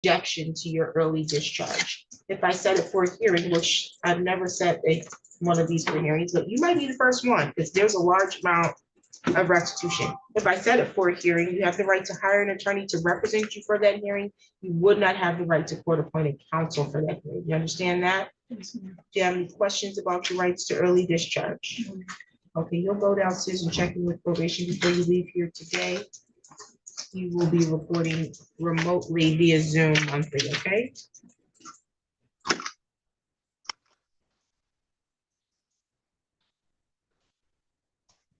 objection to your early discharge. If I set it for a hearing, which I've never set one of these for hearings, but you might be the first one because there's a large amount of restitution. If I set it for a hearing, you have the right to hire an attorney to represent you for that hearing. You would not have the right to court-appointed counsel for that hearing. You understand that? Yes, do you have any questions about your rights to early discharge? Okay, you'll go downstairs and check in with probation before you leave here today. You will be reporting remotely via Zoom monthly, okay?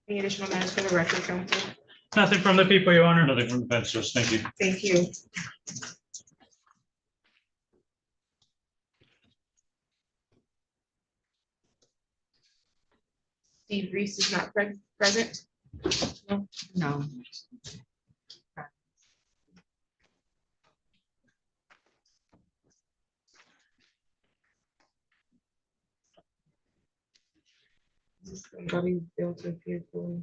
Any additional matters for the record, counsel? Nothing from the people, Your Honor. Nothing from the bench, just thank you. Thank you. Steve Reese is not present? No. No. Is somebody able to appear for?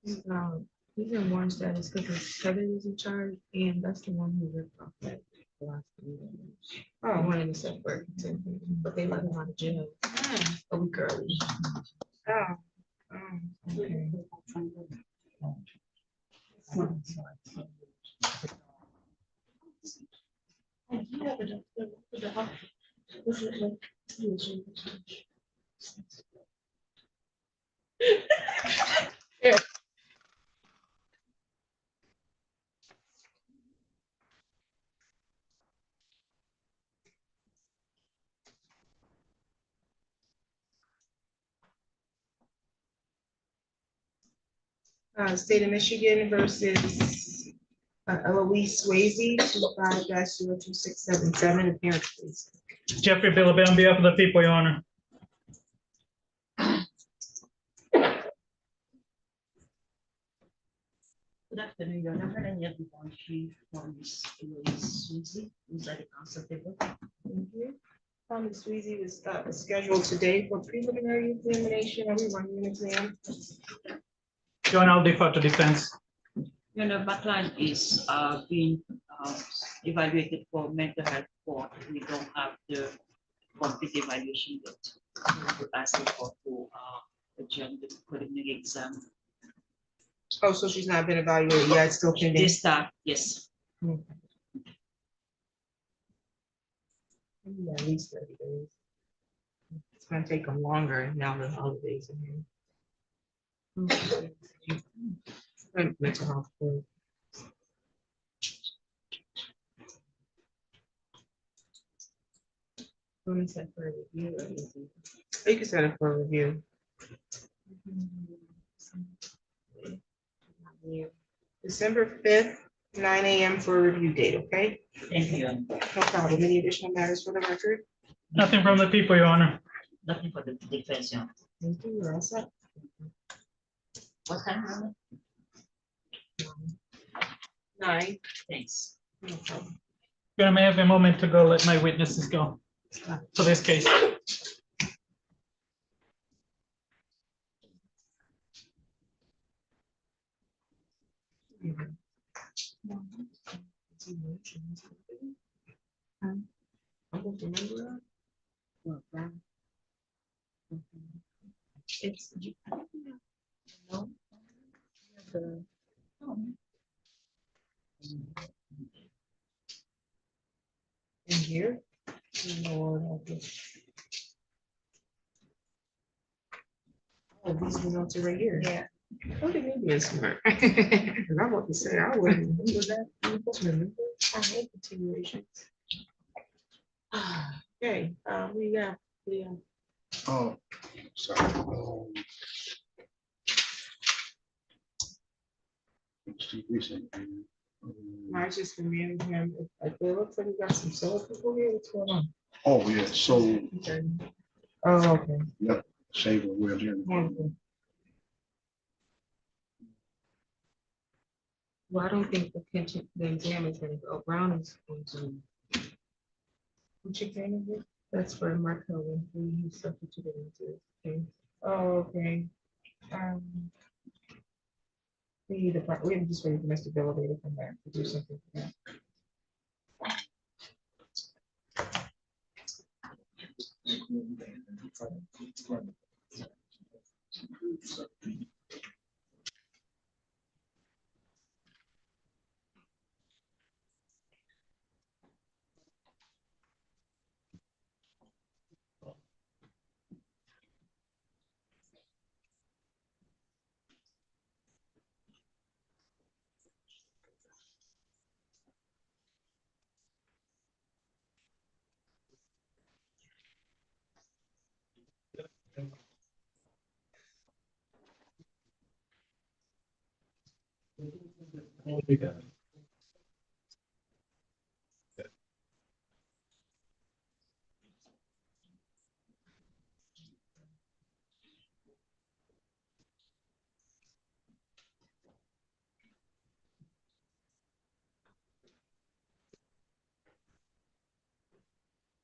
He's in one status because Kevin is in charge, and that's the one who ripped off that last year. Oh, one in the separate, but they let him out of jail a week early. Oh, okay. Yeah. State of Michigan versus Eloise Swayze, 25-02677, appearance, please. Jeffrey Billabay on behalf of the people, Your Honor. Good afternoon, Your Honor. And yet, before she forms Eloise Swayze, who's at the council table. Thank you. Ms. Swayze was scheduled today for preliminary examination. Are we running an exam? Your Honor, I'll defer to defense. Your Honor, Backline is being evaluated for mental health court. We don't have the complete evaluation yet. We're asking for to adjourn the preliminary exam. Oh, so she's not been evaluated yet, still pending? This start, yes. Yeah, at least 30 days. It's gonna take them longer now the holidays are here. Mental health. Set for a review. You can set it for a review. December 5th, 9 a.m. for a review date, okay? Thank you. No problem. Any additional matters for the record? Nothing from the people, Your Honor. Nothing for the defense, Your Honor. Thank you. You're all set. What time, Your Honor? 9. Thanks. No problem. Your Honor, may I have a moment to go let my witnesses go for this case? It's no. In here. Lord, help us. Oh, these results are right here. Yeah. How did you be smart? Because I want to say I wouldn't remember that. You supposed to remember. I hate continuations. Okay, we got the Oh, sorry. March is from him. It looks like we got some solo people here. What's going on? Oh, yeah, so, Okay. Oh, okay. yeah, save it, we're there. Wonderful. Well, I don't think the exam is going to go. Brown is going to. Which exam is it? That's for Mark Helen, who he substituted into. Okay. Oh, okay. We need to, we have just waiting for Mr. Bill to come back to do something for that.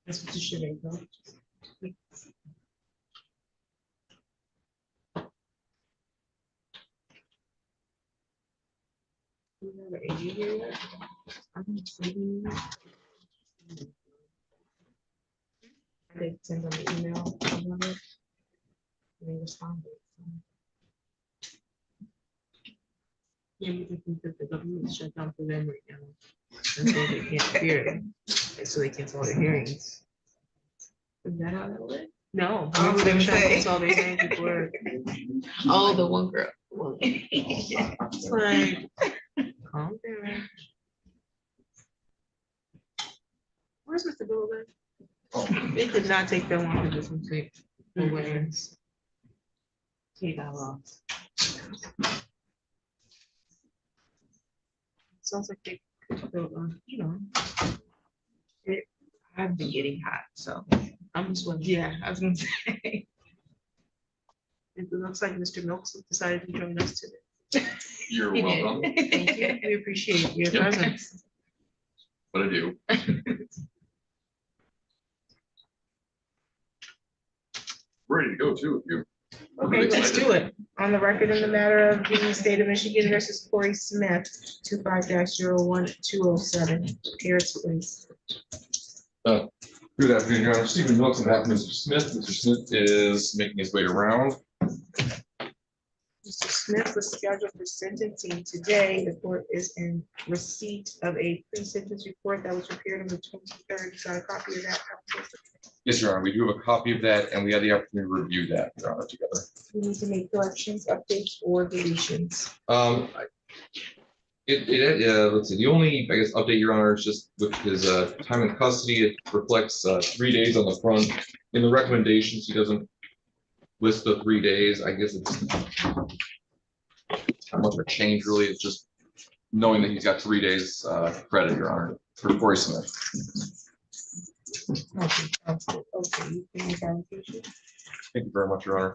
That's what you should make, though. You have an AG here yet? I'm receiving. I did send them an email about it. They responded. Yeah, we can think that the government is shut down for them right now. And so they can't hear, and so they cancel their hearings. Is that how that went? No. I was remember they were gonna trying to say. cancel their hearings before. Oh, the one girl. It's like, calm down. Where's Mr. Bill? It did not take that long to just complete the weddings. He got lost. Sounds like they could go, you know. I've been getting hot, so I'm just wondering, yeah, I was gonna say. It looks like Mr. Milks decided to join us today. You're He did. welcome. Thank you. We appreciate your Yep. presence. What I do. Ready to go too, if you. Okay, let's do it. On the record in the matter of the state of Michigan versus Corey Smith, 25-01207. Harris, please. Good afternoon, Your Honor. Stephen Milks on behalf of Mr. Smith. Mr. Smith is making his way around. Mr. Smith was scheduled for sentencing today. The court is in receipt of a pre-sentence report that was prepared on the 23rd. Got a copy of that? Yes, Your Honor, we do have a copy of that, and we had the opportunity to review that, Your Honor, together. We need to make corrections, updates, or deletions. Let's see, the only, I guess, update, Your Honor, is just with his time in custody. It reflects 3 days on the front. In the recommendations, he doesn't list the 3 days. I guess it's not much of a change, really. It's just knowing that he's got 3 days credit, Your Honor, for Corey Smith. Okay, counsel. Okay, you can make application. Thank you very much, Your Honor.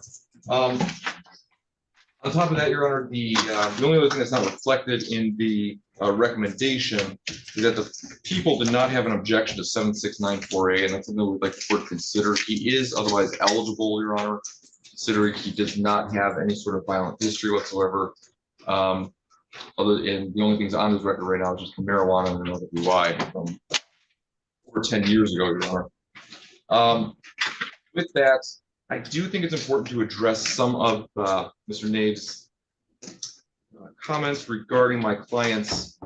On top of that, Your Honor, the only other thing that's not reflected in the recommendation is that the people did not have an objection to 7694A, and that's something we'd like the court to consider. He is otherwise eligible, Your Honor, considering he does not have any sort of violent history whatsoever. The only things on his record right now is just marijuana and another DUI from over 10 years ago, Your Honor. With that, I do think it's important to address some of Mr. Nave's comments regarding my client's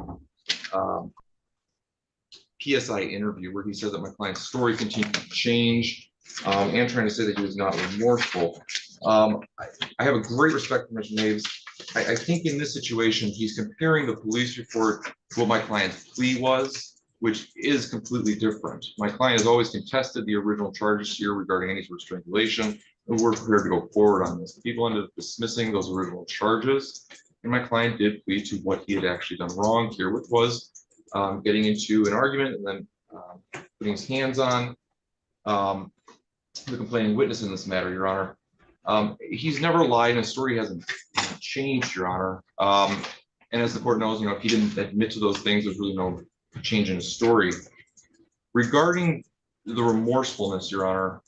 PSI interview, where he said that my client's story continued to change, and trying to say that he was not remorseful. I have a great respect for Mr. Naves. I think in this situation, he's comparing the police report to what my client's plea was, which is completely different. My client has always contested the original charges here regarding any sort of strangulation, and we're prepared to go forward on this. People ended up dismissing those original charges, and my client did plead to what he had actually done wrong here, which was getting into an argument and then putting his hands on the complaining witness in this matter, Your Honor. He's never lied, and his story hasn't changed, Your Honor. And as the court knows, if he didn't admit to those things, there's really no change in his story. Regarding the remorsefulness, Your Honor,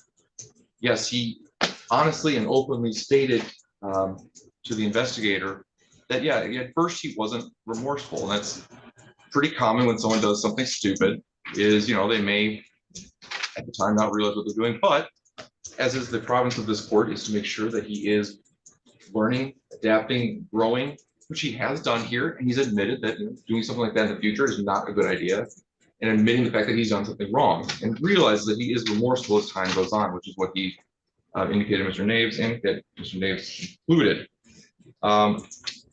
yes, he honestly and openly stated to the investigator that, yeah, at first he wasn't remorseful, and that's pretty common when someone does something stupid, is, they may at the time not realize what they're doing, but as is the province of this court, is to make sure that he is learning, adapting, growing, which he has done here, and he's admitted that doing something like that in the future is not a good idea, and admitting the fact that he's done something wrong, and realizes that he is remorseful as time goes on, which is what he indicated Mr. Naves, and that Mr. Naves included.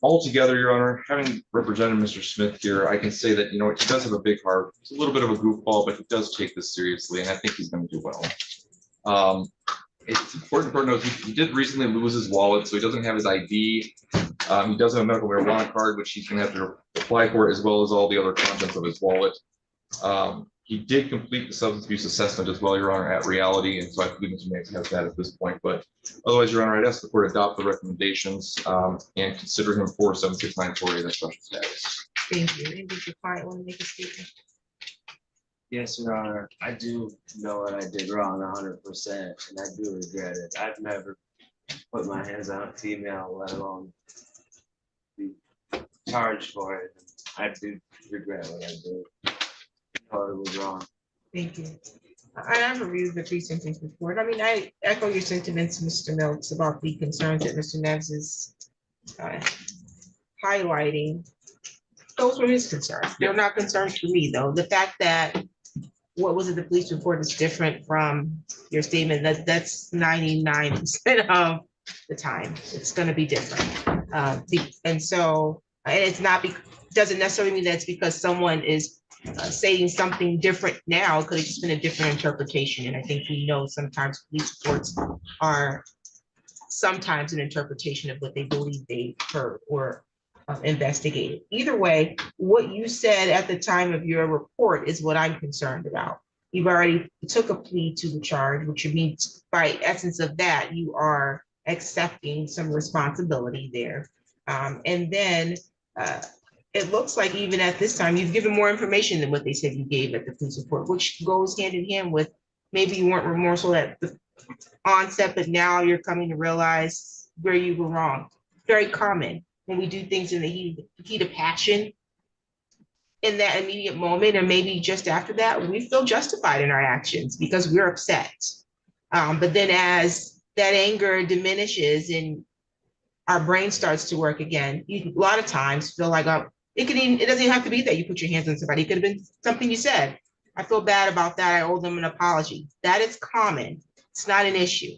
Altogether, Your Honor, having represented Mr. Smith here, I can say that, he does have a big heart. It's a little bit of a goofball, but he does take this seriously, and I think he's going to do well. It's important to note he did recently lose his wallet, so he doesn't have his ID. He does have a medical marijuana card, which he's going to have to apply for, as well as all the other contents of his wallet. He did complete the substance abuse assessment as well, Your Honor, at Reality, and so I believe Mr. Naves has that at this point. But otherwise, Your Honor, I'd ask the court adopt the recommendations and consider him for 7694A, that special status. Thank you. And did your client want to make a statement? Yes, Your Honor, I do know what I did wrong 100%, and I do regret it. I've never put my hands on a female, let alone be charged for it. I do regret what I did. I thought it was wrong. Thank you. I've reviewed the pre-sentence report. I mean, I echo your sentiments, Mr. Mills, about the concerns that Mr. Neves is highlighting. Those were his concerns. They're not concerns for me, though. The fact that what was it, the police report is different from your statement, that's 99% of the time. It's going to be different. And so, and it's not, doesn't necessarily mean that it's because someone is saying something different now. It could have just been a different interpretation. And I think we know sometimes police reports are sometimes an interpretation of what they believe they heard or investigated. Either way, what you said at the time of your report is what I'm concerned about. You've already took a plea to the charge, which means by essence of that, you are accepting some responsibility there. And then it looks like even at this time, you've given more information than what they said you gave at the police report, which goes hand in hand with maybe you weren't remorseful at the onset, but now you're coming to realize where you were wrong. Very common when we do things in the heat of passion in that immediate moment, and maybe just after that, we feel justified in our actions because we're upset. But then as that anger diminishes and our brain starts to work again, you a lot of times feel like it doesn't even have to be that you put your hands on somebody. It could have been something you said. I feel bad about that. I owe them an apology. That is common. It's not an issue.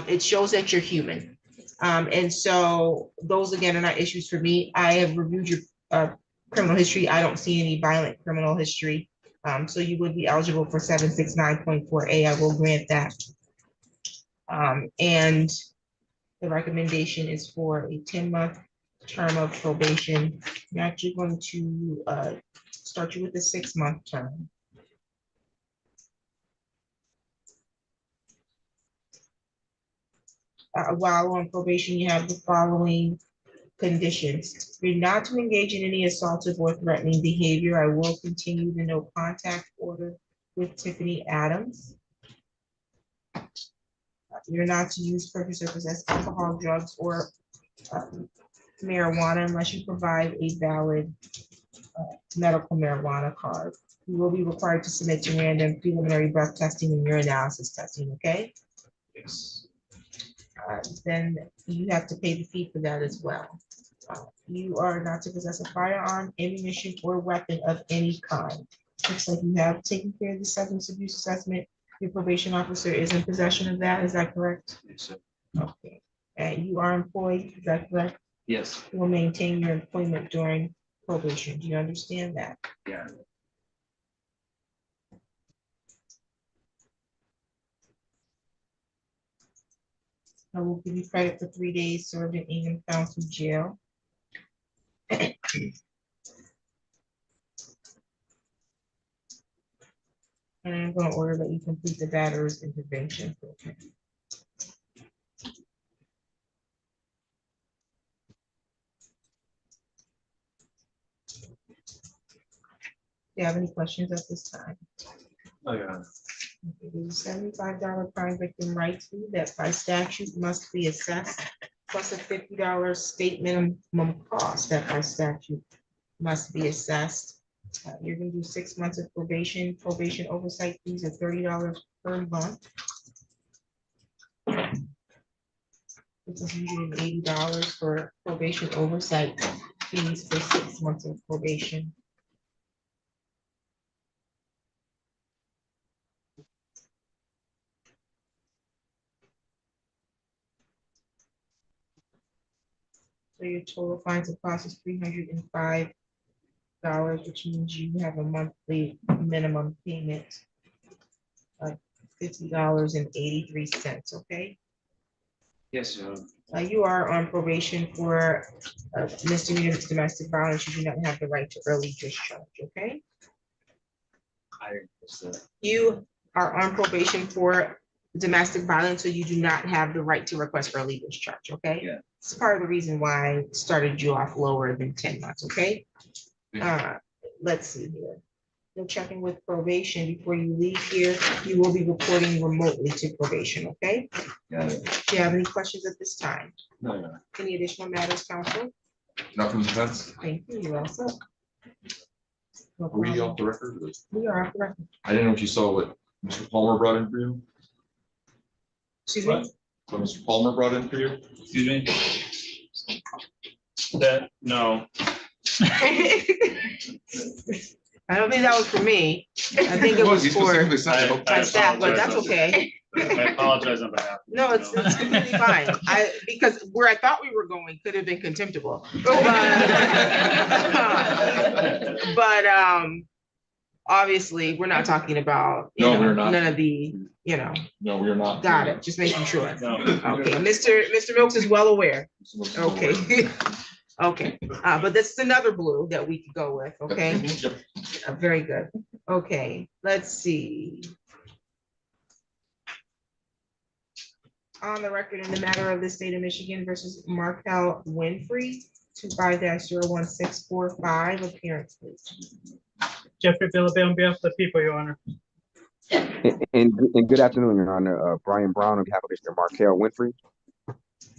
It shows that you're human. And so those, again, are not issues for me. I have reviewed your criminal history. I don't see any violent criminal history. So you would be eligible for 769.4A. I will grant that. And the recommendation is for a 10-month term of probation. I'm actually going to start you with a 6-month term. While on probation, you have the following conditions. You're not to engage in any assaultive or threatening behavior. I will continue the no contact order with Tiffany Adams. You're not to use, purchase, or possess alcohol, drugs, or marijuana unless you provide a valid medical marijuana card. You will be required to submit to random preliminary breath testing and urinalysis testing, okay? Yes. Then you have to pay the fee for that as well. You are not to possess a firearm, ammunition, or weapon of any kind. Looks like you have taken care of the substance abuse assessment. Your probation officer is in possession of that. Is that correct? Yes, sir. Okay. And you are employed. Is that correct? Yes. You will maintain your employment during probation. Do you understand that? Yeah. I will give you credit for 3 days served in Ingham County Jail. And I'm going to order that you complete the batter's intervention program. Do you have any questions at this time? Oh, yeah. There's a $75 crime victim rights fee that by statute must be assessed plus a $50 state minimum cost that by statute must be assessed. You're gonna do 6 months of probation. Probation oversight fees are $30 per month. It's $180 for probation oversight fees for 6 months of probation. So your total fines and costs is $305, which means you have a monthly minimum payment of $50.83, okay? Yes, sir. You are on probation for misdemeanor domestic violence. You do not have the right to early discharge, okay? I understand. You are on probation for domestic violence, so you do not have the right to request early discharge, okay? Yeah. It's part of the reason why I started you off lower than 10 months, okay? Let's see here. You're checking with probation before you leave here. You will be reporting remotely to probation, okay? Got it. Do you have any questions at this time? No. Any additional matters, counsel? Nothing defense. Thank you, you're all set. No Are we problem. off the record? We are off the record. I didn't know if you saw what Mr. Palmer brought in for you. Excuse me? What Mr. Palmer brought in for you. Excuse me? That, no, I don't think that was for me. I think it was He for specifically said it. my staff, but that's apologize. okay. I apologize on behalf. of No, it's completely fine. Because where I thought we were going could have been contemptible. But obviously, we're not talking about, you No, know, we're not. none of the, you know, No, we are not. got it, just making sure. No. Okay, Mr. Milks is well aware. Okay. Okay, but this is another blue that we could go with, okay? Yep. Very good. Okay, let's see. On the record in the matter of the state of Michigan versus Markel Winfrey, 25-01645, appearance, please. Jeffrey Billabay on behalf of the people, Your Honor. And good afternoon, Your Honor. Brian Brown on behalf of Mr. Markel Winfrey.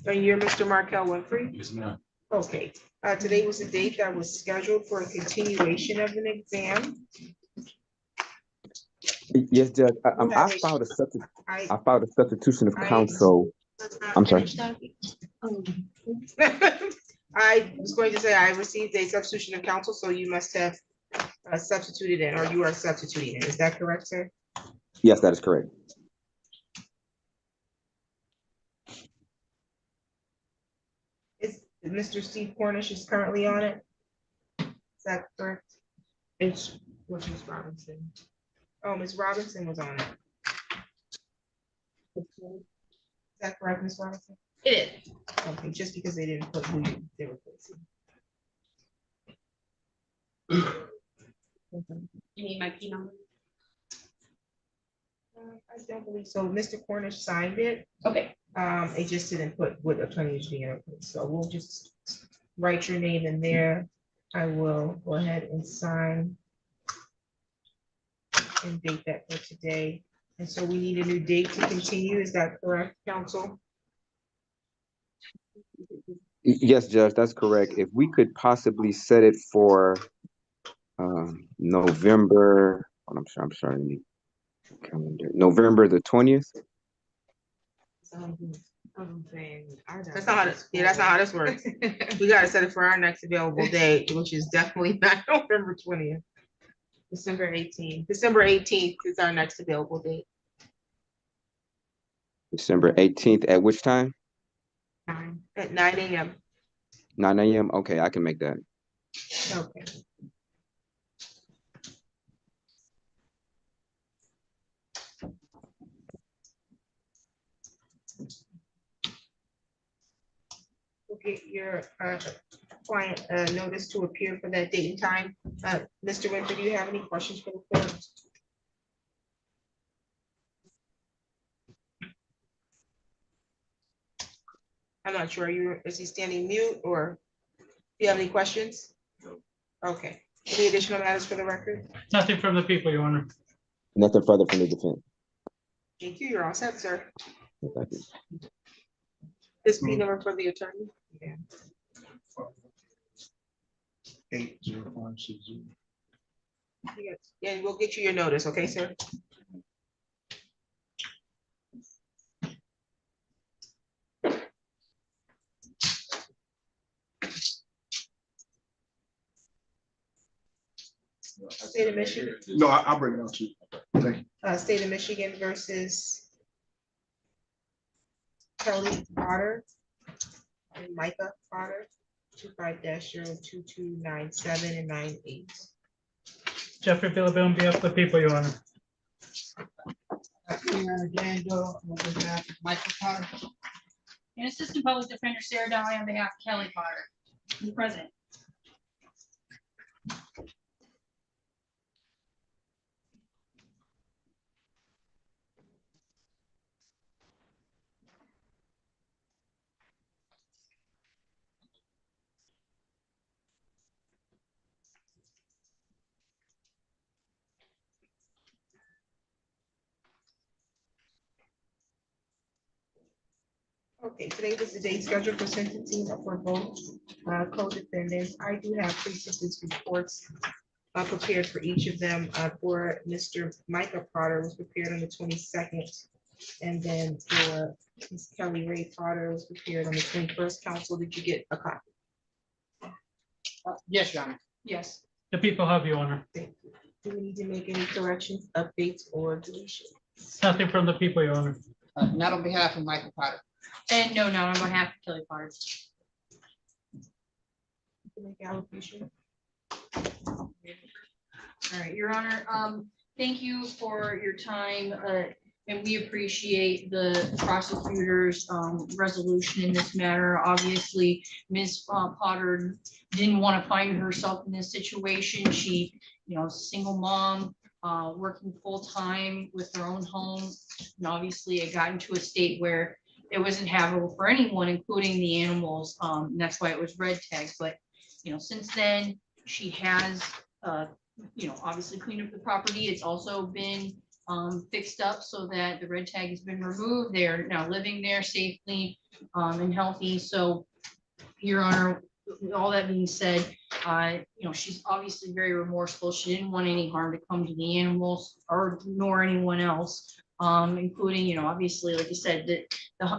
And you're Mr. Markel Winfrey? Yes, ma'am. Okay, today was the date that was scheduled for a continuation of an exam. Yes, Judge. I filed a substitution of counsel. I'm sorry. I was going to say I received a substitution of counsel, so you must have substituted in, or you are substituting in. Is that correct, sir? Yes, that is correct. Is Mr. Steve Cornish is currently on it? Is that correct? It's, what's Ms. Robinson? Oh, Ms. Robinson was on it. Is that correct, Ms. Robinson? It is. Okay, just because they didn't put who they were placing. You need my key number? I don't believe so. Mr. Cornish signed it. Okay. It just didn't put what attorney is being, so we'll just write your name in there. I will go ahead and sign and date that for today. And so we need a new date to continue. Is that correct, counsel? Yes, Judge, that's correct. If we could possibly set it for November, I'm sorry, November the 20th. That's not how this, yeah, that's not how this works. We gotta set it for our next available date, which is definitely not November 20th. December 18th. December 18th is our next available date. December 18th, at which time? At 9 a.m. 9 a.m. Okay, I can make that. Okay. We'll get your client notice to appear for that date and time. Mr. Winfrey, do you have any questions for the clerk? I'm not sure. Is he standing mute or do you have any questions? No. Okay. Any additional matters for the record? Nothing from the people, Your Honor. Nothing further from the defense. Thank you. You're all set, sir. Thank you. This P number for the attorney? Yeah. 80560. Yes. And we'll get you your notice, okay, sir? State of Michigan, No, I'll bring it out to you. Thank you. State of Michigan versus Kelly Potter and Micah Potter, 25-02297 and 98. Jeffrey Billabong, on behalf of the people, Your Honor. Michael Potter. And Assistant Public Defender Sarah Dolly on behalf of Kelly Potter. The President. Okay, today was the date scheduled for sentencing for both co-defendants. I do have pre-sentence reports prepared for each of them. For Mr. Micah Potter was prepared on the 22nd. And then for Ms. Kelly Ray Potter was prepared on the 21st. Counsel, did you get a copy? Yes, Your Honor. Yes. The people have, Your Honor. Thank you. Do we need to make any corrections, updates, or deletions? Nothing from the people, Your Honor. Not on behalf of Michael Potter. And no, not on behalf of Kelly Potter. Make allocation. All right, Your Honor, thank you for your time, and we appreciate the prosecutor's resolution in this matter. Obviously, Ms. Potter didn't want to find herself in this situation. She, single mom, working full-time with her own home, and obviously it got into a state where it wasn't habitable for anyone, including the animals. And that's why it was red tagged. But since then, she has obviously cleaned up the property. It's also been fixed up so that the red tag has been removed. They're now living there safely and healthy. So, Your Honor, all that being said, she's obviously very remorseful. She didn't want any harm to come to the animals or nor anyone else, including, obviously, like you said, that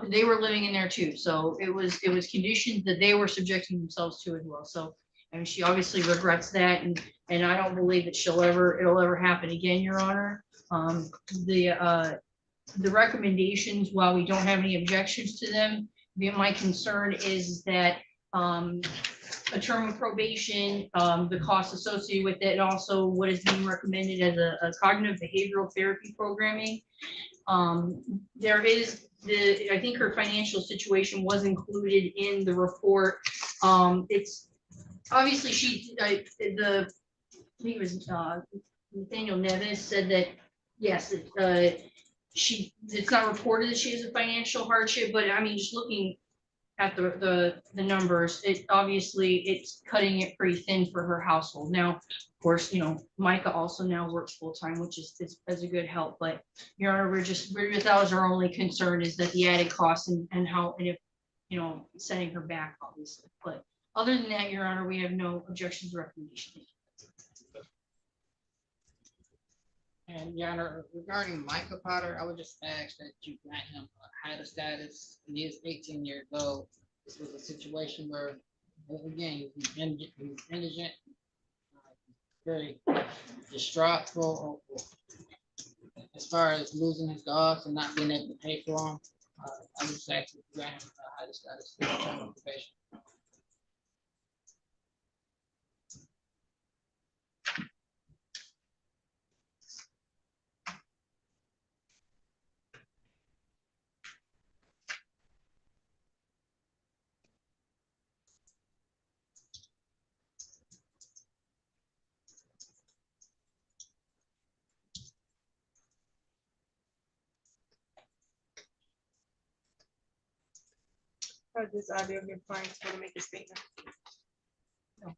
they were living in there too. So it was conditions that they were subjecting themselves to as well. So, I mean, she obviously regrets that, and I don't believe that it'll ever happen again, Your Honor. The recommendations, while we don't have any objections to them, my concern is that a term of probation, the costs associated with it, and also what is being recommended as a cognitive behavioral therapy programming. There is I think her financial situation was included in the report. It's obviously I think it was Nathaniel Nevis said that yes, it's not reported that she has a financial hardship, but I mean, just looking at the numbers, it's cutting it pretty thin for her household. Now, of course, Micah also now works full-time, which is a good help. But Your Honor, that was our only concern, is that the added costs and if setting her back, obviously. But other than that, Your Honor, we have no objections or recommendations. And Your Honor, regarding Michael Potter, I would just ask that you grant him a higher status. He is 18 years old. This was a situation where, again, he's indigent, very distraught as far as losing his dogs and not being able to pay for them. I would just ask that you grant him a higher status for term of probation. This audio of your clients want to make a statement. No.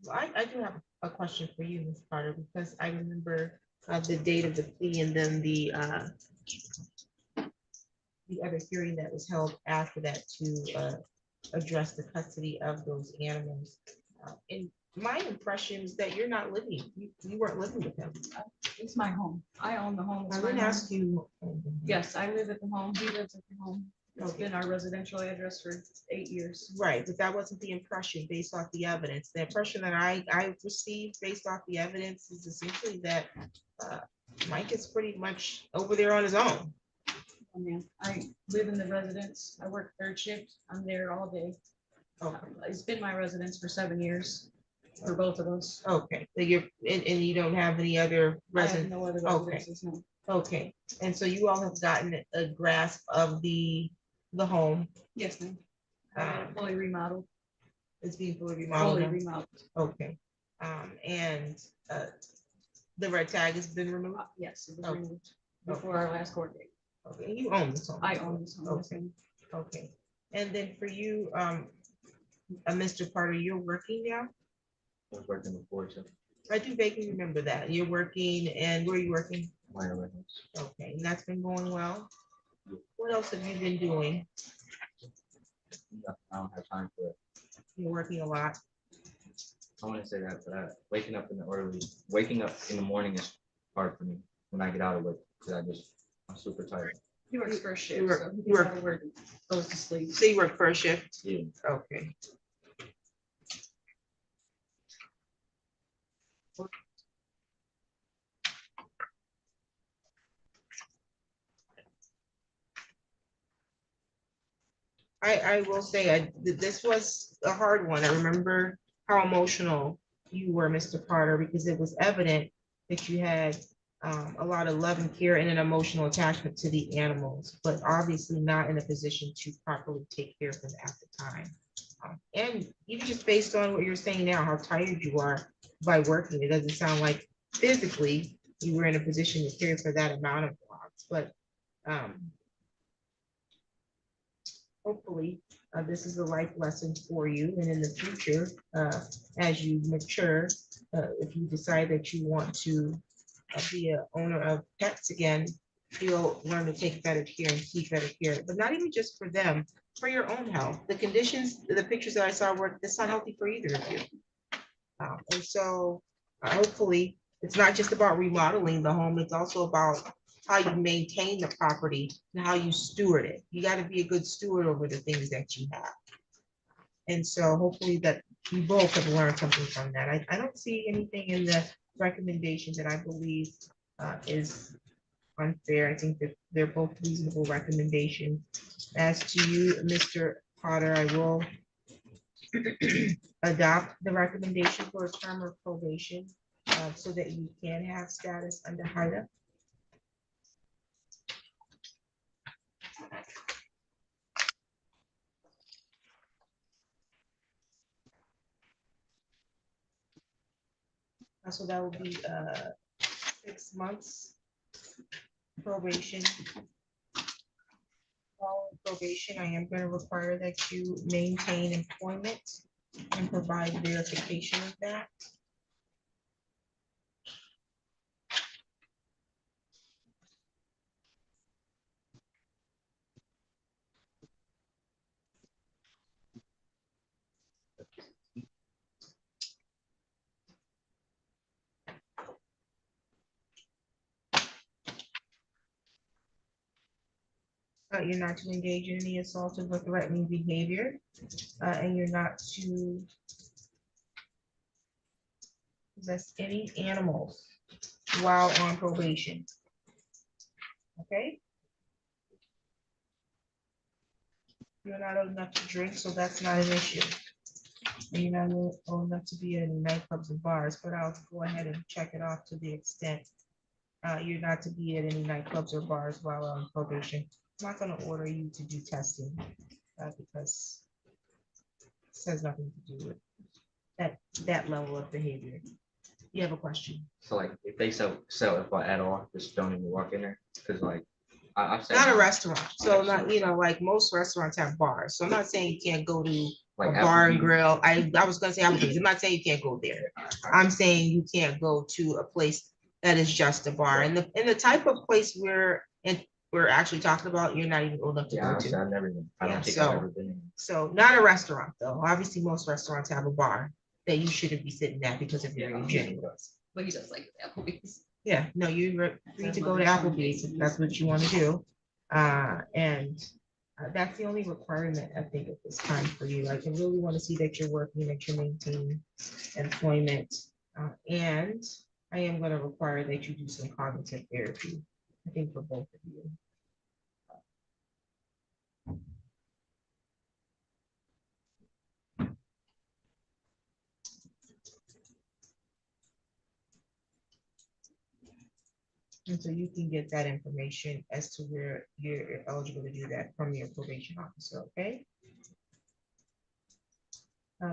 I do have a question for you, Ms. Carter, because I remember the date of the plea and then the the other hearing that was held after that to address the custody of those animals. And my impression is that you're not living, you weren't living with them. It's my home. I own the home. It's I my didn't home. ask you. Yes, I live at the home. He lives at the home. It's been our residential address for 8 years. Right, but that wasn't the impression based off the evidence. The impression that I received based off the evidence is essentially that Mike is pretty much over there on his own. Oh, man, I live in the residence. I work third shift. I'm there all day. Okay, It's been my residence for 7 years for both of us. okay, so you're, and you don't have any other I have resident, no other okay. residences, no. Okay, and so you all have gotten a grasp of the home. Yes, ma'am. I had it fully remodeled. It's being fully remodeled. Fully now? remodeled. Okay, and the red tag has been removed? Yes, it was Okay. removed before our last court date. Okay, you own this home? I own this home. yes, Okay. ma'am. Okay, and then for you, Mr. Carter, you're working now? I was working before, so I do vaguely remember that. You're working, and where are you working? minor records. Okay, and that's been going well? What else have you been doing? I don't have time for it. You're working a lot. I want to say that, but waking up in the morning is hard for me when I get out of work, because I'm super tired. He works first You shift, work- so he you gets work- out of work, and goes to sleep. So you work first shift? Yeah. Okay. I will say, this was a hard one. I remember how emotional you were, Mr. Carter, because it was evident that you had a lot of love and care and an emotional attachment to the animals, but obviously not in a position to properly take care of them at the time. And even just based on what you're saying now, how tired you are by working, it doesn't sound like physically you were in a position to care for that amount of dogs, but hopefully, this is a life lesson for you, and in the future, as you mature, if you decide that you want to be a owner of pets again, you'll learn to take better care and keep better care, but not even just for them, for your own health. The conditions, the pictures that I saw were, it's not healthy for either of you. And so hopefully, it's not just about remodeling the home, it's also about how you maintain the property and how you steward it. You got to be a good steward over the things that you have. And so hopefully that we both have learned something from that. I don't see anything in the recommendation that I believe is unfair. I think that they're both reasonable recommendations. As to you, Mr. Potter, I will adopt the recommendation for a term of probation so that you can have status under HIDA. So that will be 6 months probation. Following probation, I am going to require that you maintain employment and provide verification of that. You're not to engage in any assaultive or threatening behavior, and you're not to possess any animals while on probation. Okay? You're not old enough to drink, so that's not an issue. And you're not old enough to be in any nightclubs or bars, but I'll go ahead and check it off to the extent you're not to be at any nightclubs or bars while on probation. I'm not gonna order you to do testing because this has nothing to do with that level of behavior. You have a question? So like, if they sell alcohol at all, just don't even walk in there, because like, I've said. Not a restaurant, so not, like most restaurants have bars, so I'm not saying you can't go to a Like bar and Applebee's. grill. I was gonna say Applebee's. I'm not saying you can't go there. I'm saying you can't go to a place that is just a bar, and the type of place we're we're actually talking about, you're not even old enough to Yeah, go honestly, to. I've never even, I Yeah, don't think so- I've ever been in. So not a restaurant though. Obviously, most restaurants have a bar that you shouldn't be sitting at because of your age anyways. But he does like Applebee's. Yeah, no, you're free to go to Applebee's if that's what you want to do. And that's the only requirement, I think, at this time for you. I can really want to see that you're working, that you're maintaining employment. And I am going to require that you do some cognitive therapy, I think, for both of you. And so you can get that information as to where you're eligible to do that from your probation officer, okay?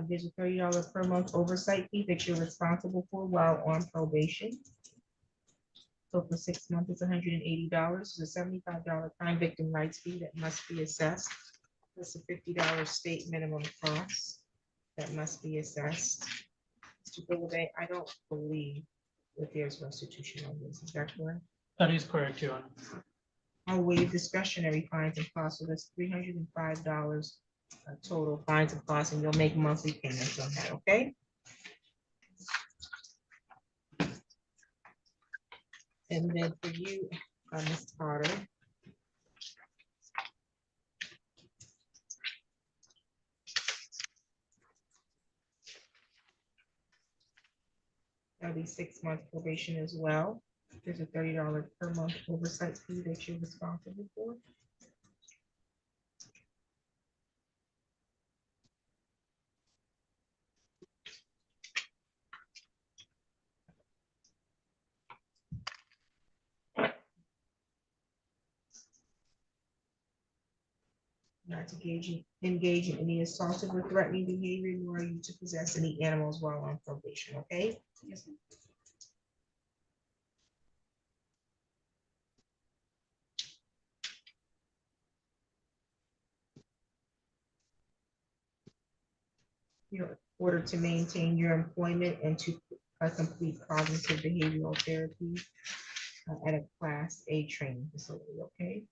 There's a $30 per month oversight fee that you're responsible for while on probation. So for 6 months, it's $180. There's a $75 crime victim rights fee that must be assessed. There's a $50 state minimum cost that must be assessed. Mr. Gilliday, I don't believe that there's restitution on this, is that correct? That is correct, Your Honor. I'll waive discretionary fines and costs, so that's $305 total fines and costs, and you'll make monthly payments on that, okay? And then for you, Ms. Carter. That'll be 6 months probation as well. There's a $30 per month oversight fee that you're responsible for. Not to engage in any assaultive or threatening behavior, nor are you to possess any animals while on probation, okay? Yes, ma'am. In order to maintain your employment and to complete cognitive behavioral therapy at a Class A training facility, okay?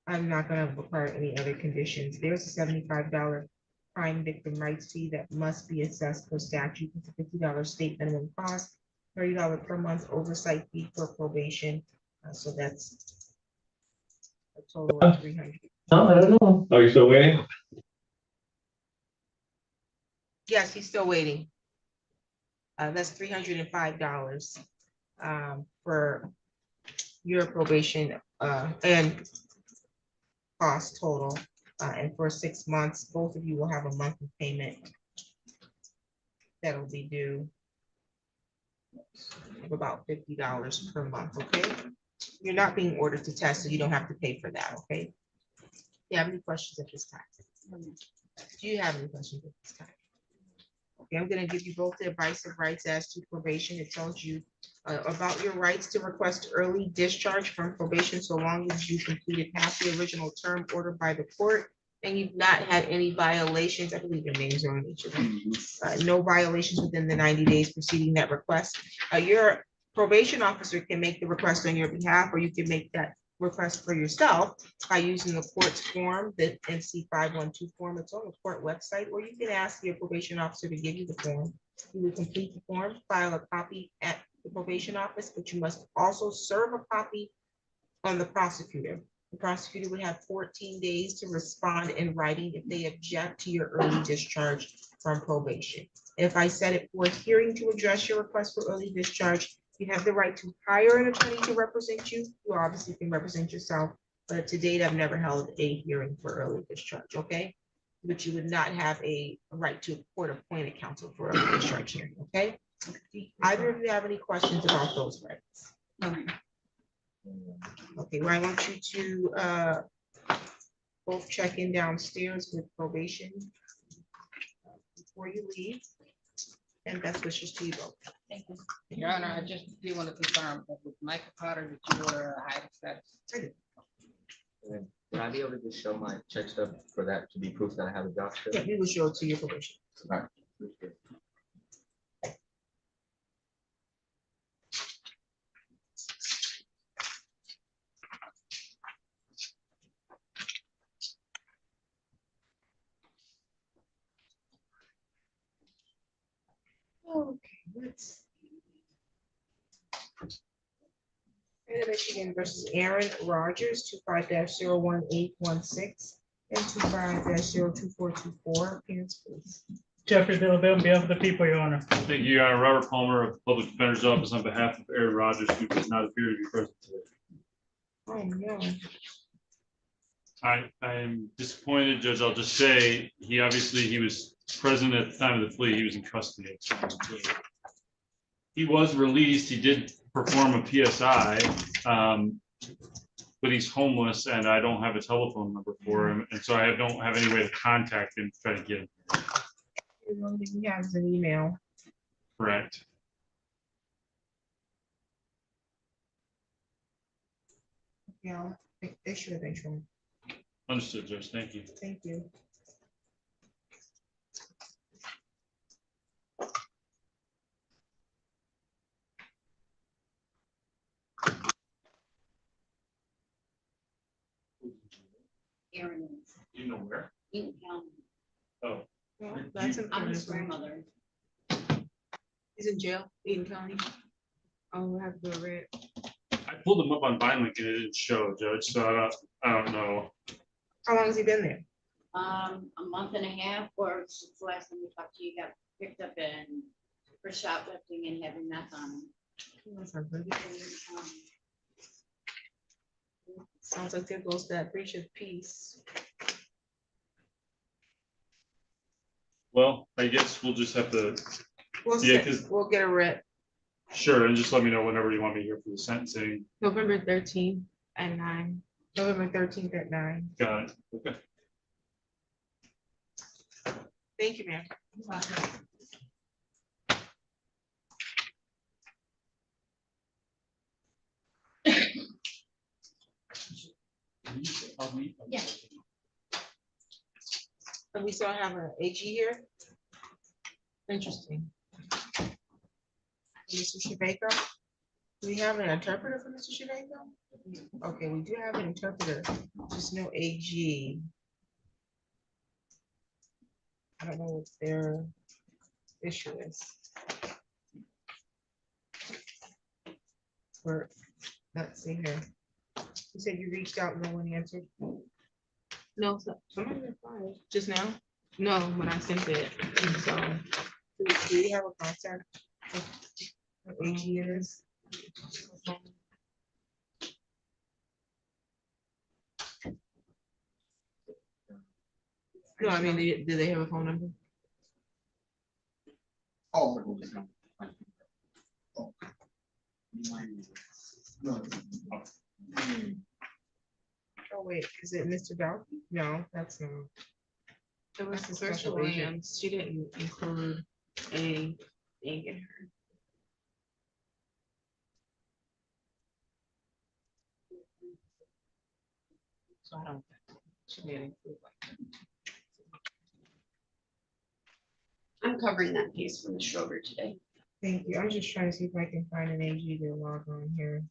I'm not gonna require any other conditions. There's a $75 crime victim rights fee that must be assessed per statute. It's a $50 state minimum cost, $30 per month oversight fee for probation. So that's a total of $300. No, I don't know. Are you still waiting? Yes, he's still waiting. That's $305 for your probation and cost total. And for 6 months, both of you will have a monthly payment that'll be due of about $50 per month, okay? You're not being ordered to test, so you don't have to pay for that, okay? Do you have any questions at this time? Do you have any questions at this time? Okay, I'm gonna give you both the advice of rights as to probation. It tells you about your rights to request early discharge from probation so long as you completed half the original term ordered by the court and you've not had any violations. I believe your names are on each of them. No violations within the 90 days preceding that request. Your probation officer can make the request on your behalf, or you can make that request for yourself by using the court's form, the NC 512 form. It's on the court website, or you can ask your probation officer to give you the form. You will complete the form, file a copy at the probation office, but you must also serve a copy on the prosecutor. The prosecutor would have 14 days to respond in writing if they object to your early discharge from probation. If I set it for a hearing to address your request for early discharge, you have the right to hire an attorney to represent you. You obviously can represent yourself, but to date, I've never held a hearing for early discharge, okay? But you would not have a right to a court-appointed counsel for early discharge hearing, okay? Do either of you have any questions about those rights? Okay, well, I want you to both check in downstairs with probation before you leave. And best wishes to you both. Thank you. Your Honor, I just do want to confirm that with Michael Potter, that you were a hiding status. I did. Would I be able to just show my check stub for that to be proof that I have a job still? Yeah, we will show it to your probation. All right. Okay, let's. State of Michigan versus Aaron Rogers, 25-01816 and 25-02424. Appearance, please. Jeffrey Dillabelle, on behalf of the people, Your Honor. Thank you, Your Honor. Robert Palmer of the Public Defender's Office on behalf of Aaron Rodgers, who does not appear to be present today. Oh, no. I am disappointed, Judge. I'll just say, he was present at the time of the plea. He was in custody. He was released. He did perform a PSI, but he's homeless and I don't have a telephone number for him. And so I don't have any way to contact him to try to get him. The only thing we have is an email. Correct. Yeah, they should have been shown. Understood, Judge. Thank you. Thank you. Aaron is You know where? in County. Oh, Well, that's I'm his important. grandmother. He's in jail, Eden County. Oh, we have to go read. I pulled him up on Vineland and it didn't show, Judge, so I don't know. How long has he been there? A month and a half, or since the last time we talked to you, got picked up in for shoplifting and having meth on him. That's not good. Sounds like there goes that breach of peace. Well, I guess we'll just have to, We'll Yeah, set- 'cause- we'll get a writ. sure, and just let me know whenever you want me here for the sentencing. November 13th at 9. November 13th at 9. Got it. Okay. Thank you, ma'am. Yeah. And we still have an AG here? Interesting. Mr. Shabako? Do we have an interpreter for Mr. Shabako? Okay, we do have an interpreter, just no AG. I don't know what their issue is. Or, let's see here. You said you reached out, no one answered? No, somebody replied. Just now? No, when I sent it, so. Do you have a contact? What AG it is? No, I mean, do they have a phone number? Oh. Oh. No. Oh, wait, is it Mr. Bell? No, that's not. It was the Special special agent. Williams, she didn't include a thing in her. So I don't. She didn't include like that. I'm covering that case for Ms. Schroeder today. Thank you. I'm just trying to see if I can find an AG to log on here.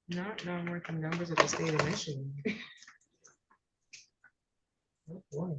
Not non-working numbers of the state of Michigan. Oh, boy.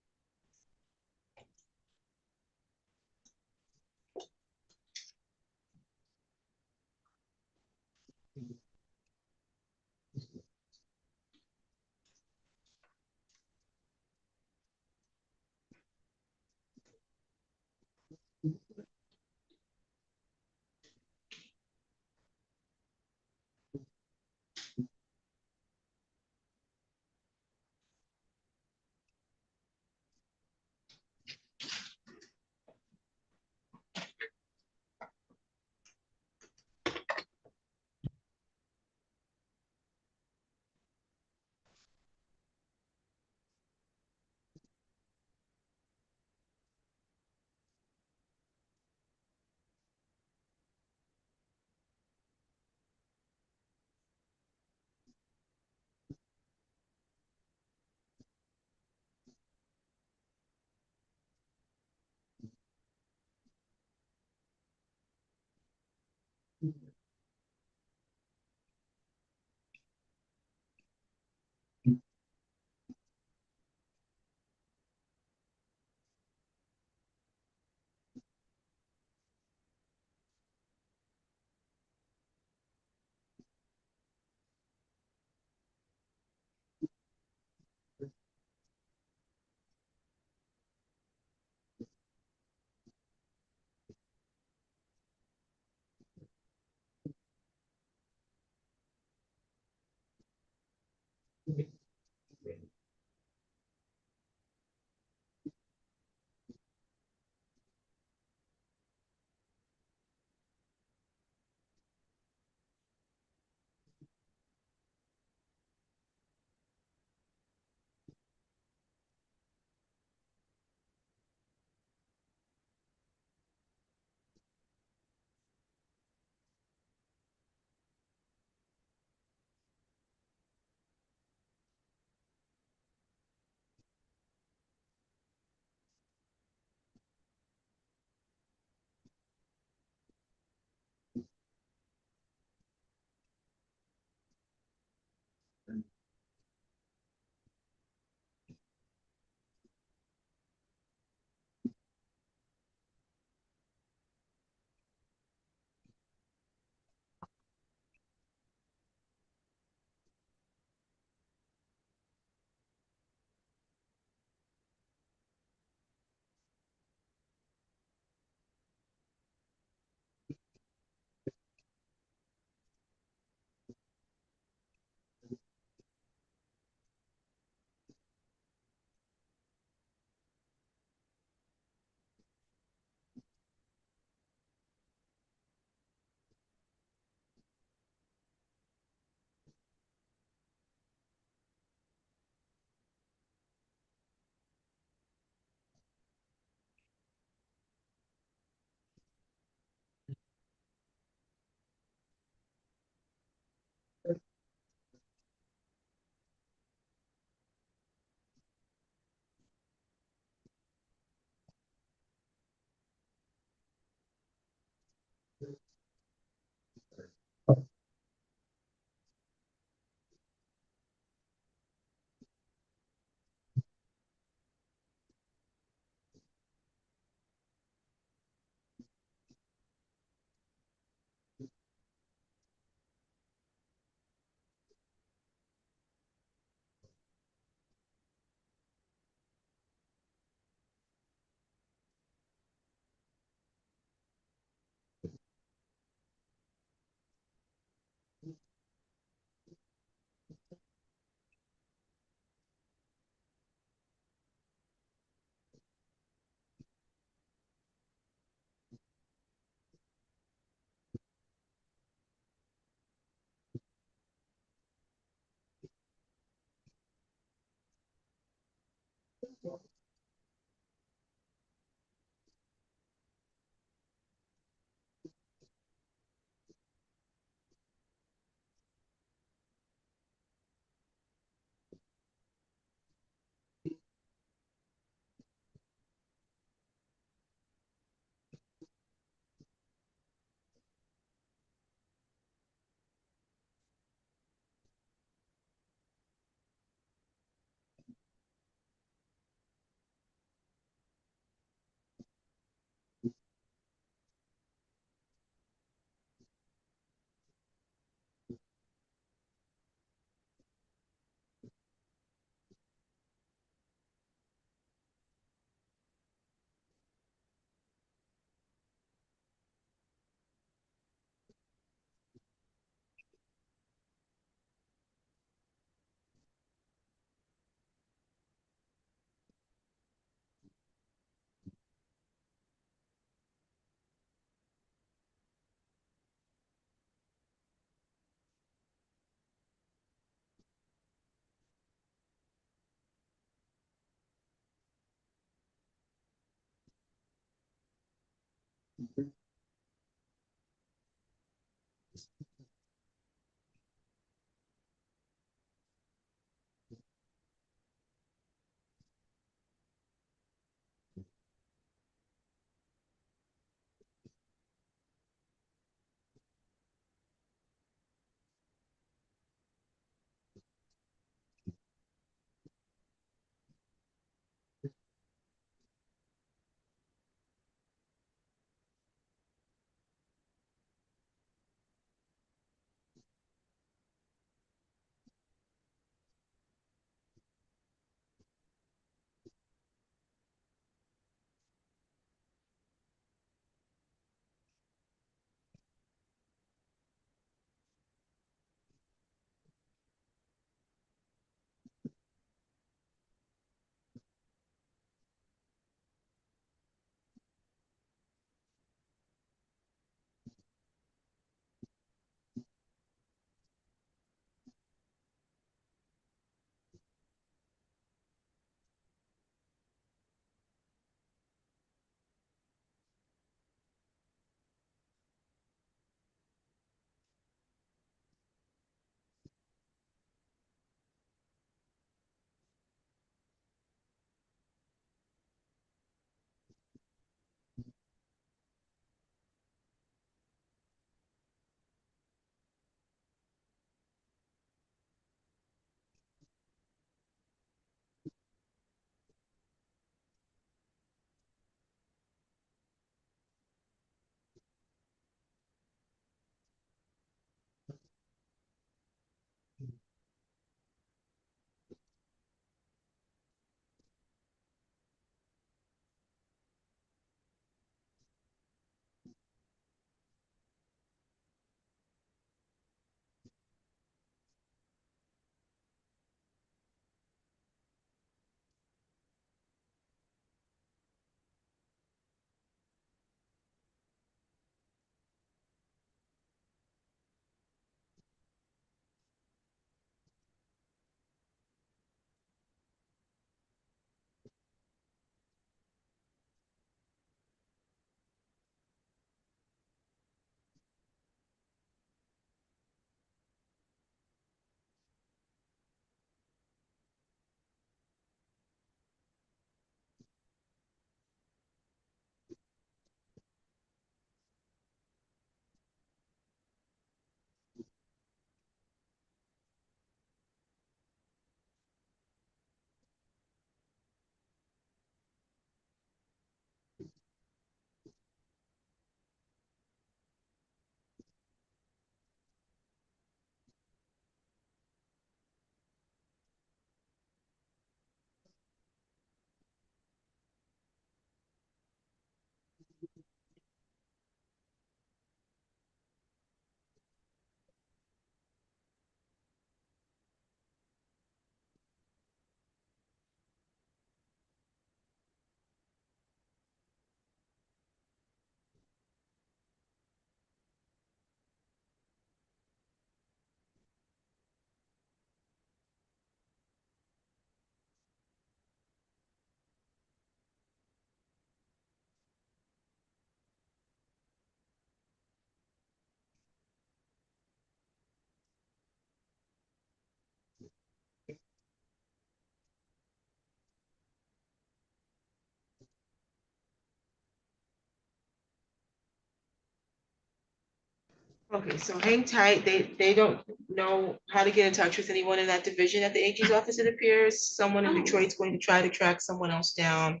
Okay, so hang tight. They don't know how to get in touch with anyone in that division at the AG's office, it appears. Someone in Detroit's going to try to track someone else down.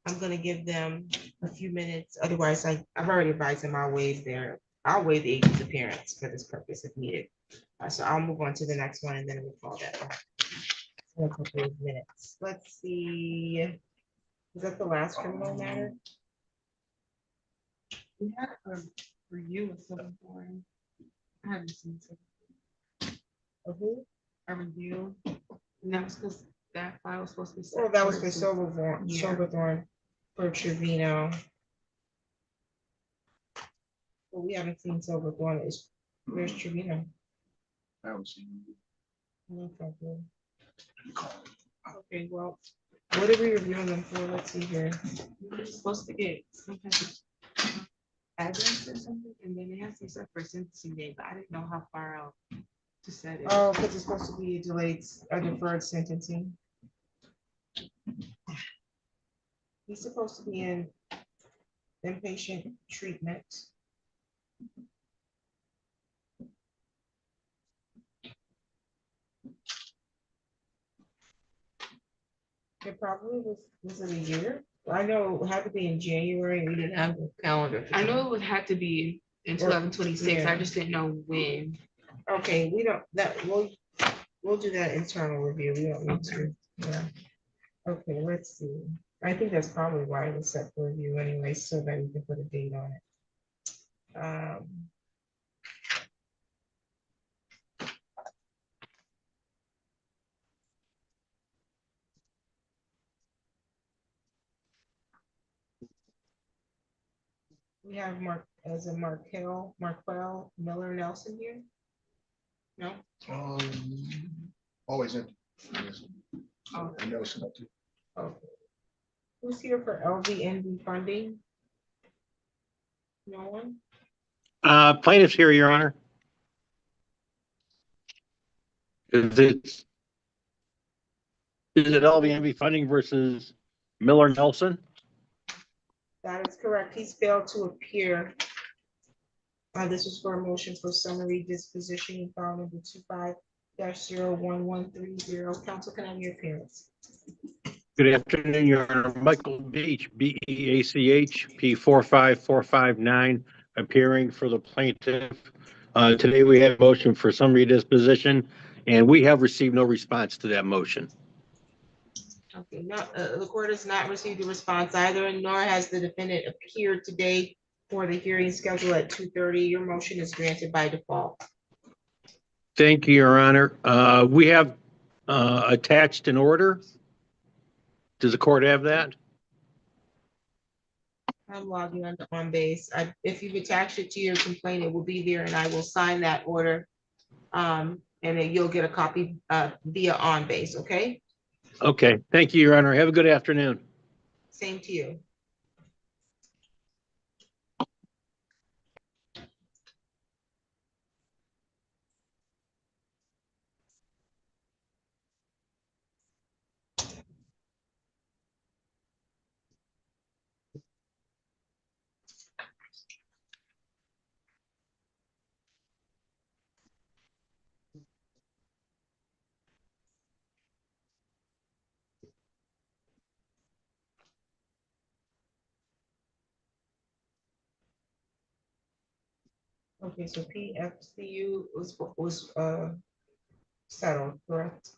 I'm gonna give them a few minutes. Otherwise, I've already advised them I'll waive the AG's appearance for this purpose if needed. So I'll move on to the next one and then we'll call that back. In a couple of minutes. Let's see. Is that the last criminal matter? We had a review of civil form. I haven't seen Of who? a review. And that was because that file was supposed to be. Oh, that was for Silverthorne. Silverthorne for Trevino. Well, we haven't seen Silverthorne. Where's Trevino? I haven't seen No problem. Okay, well, what are we reviewing them for? Let's see here. We were supposed to get some kind of address or something, and then they have some stuff for sentencing day, but I didn't know how far out to set it. Oh, because it's supposed to be a deferred sentencing. He's supposed to be in inpatient treatment. It probably was it a year? I know it had to be in January. We didn't have the calendar. I know it would have to be in 2026. I just didn't know when. Okay, we'll do that internal review. We don't need to, yeah. Okay, let's see. I think that's probably why it was set for review anyway, so that we can put a date on it. We have Marquel Miller Nelson here? No? Always empty. Oh. I know some too. Okay. Who's here for LVNV funding? No one? Plaintiff's here, Your Honor. Is it LVMV funding versus Miller Nelson? That is correct. He's failed to appear. This is for a motion for summary disposition, file number 25-01130. Council, can I have your appearance? Good afternoon, Your Honor. Michael Beach, BEACH, P45459, appearing for the plaintiff. Today we had a motion for summary disposition, and we have received no response to that motion. Okay, no, the court has not received a response either, nor has the defendant appeared today for the hearing scheduled at 2:30. Your motion is granted by default. Thank you, Your Honor. We have attached an order. Does the court have that? I'm logging on base. If you've attached it to your complaint, it will be there and I will sign that order. And then you'll get a copy via on base, okay? Okay, thank you, Your Honor. Have a good afternoon. Same to you. Okay, so PFCU was settled, correct?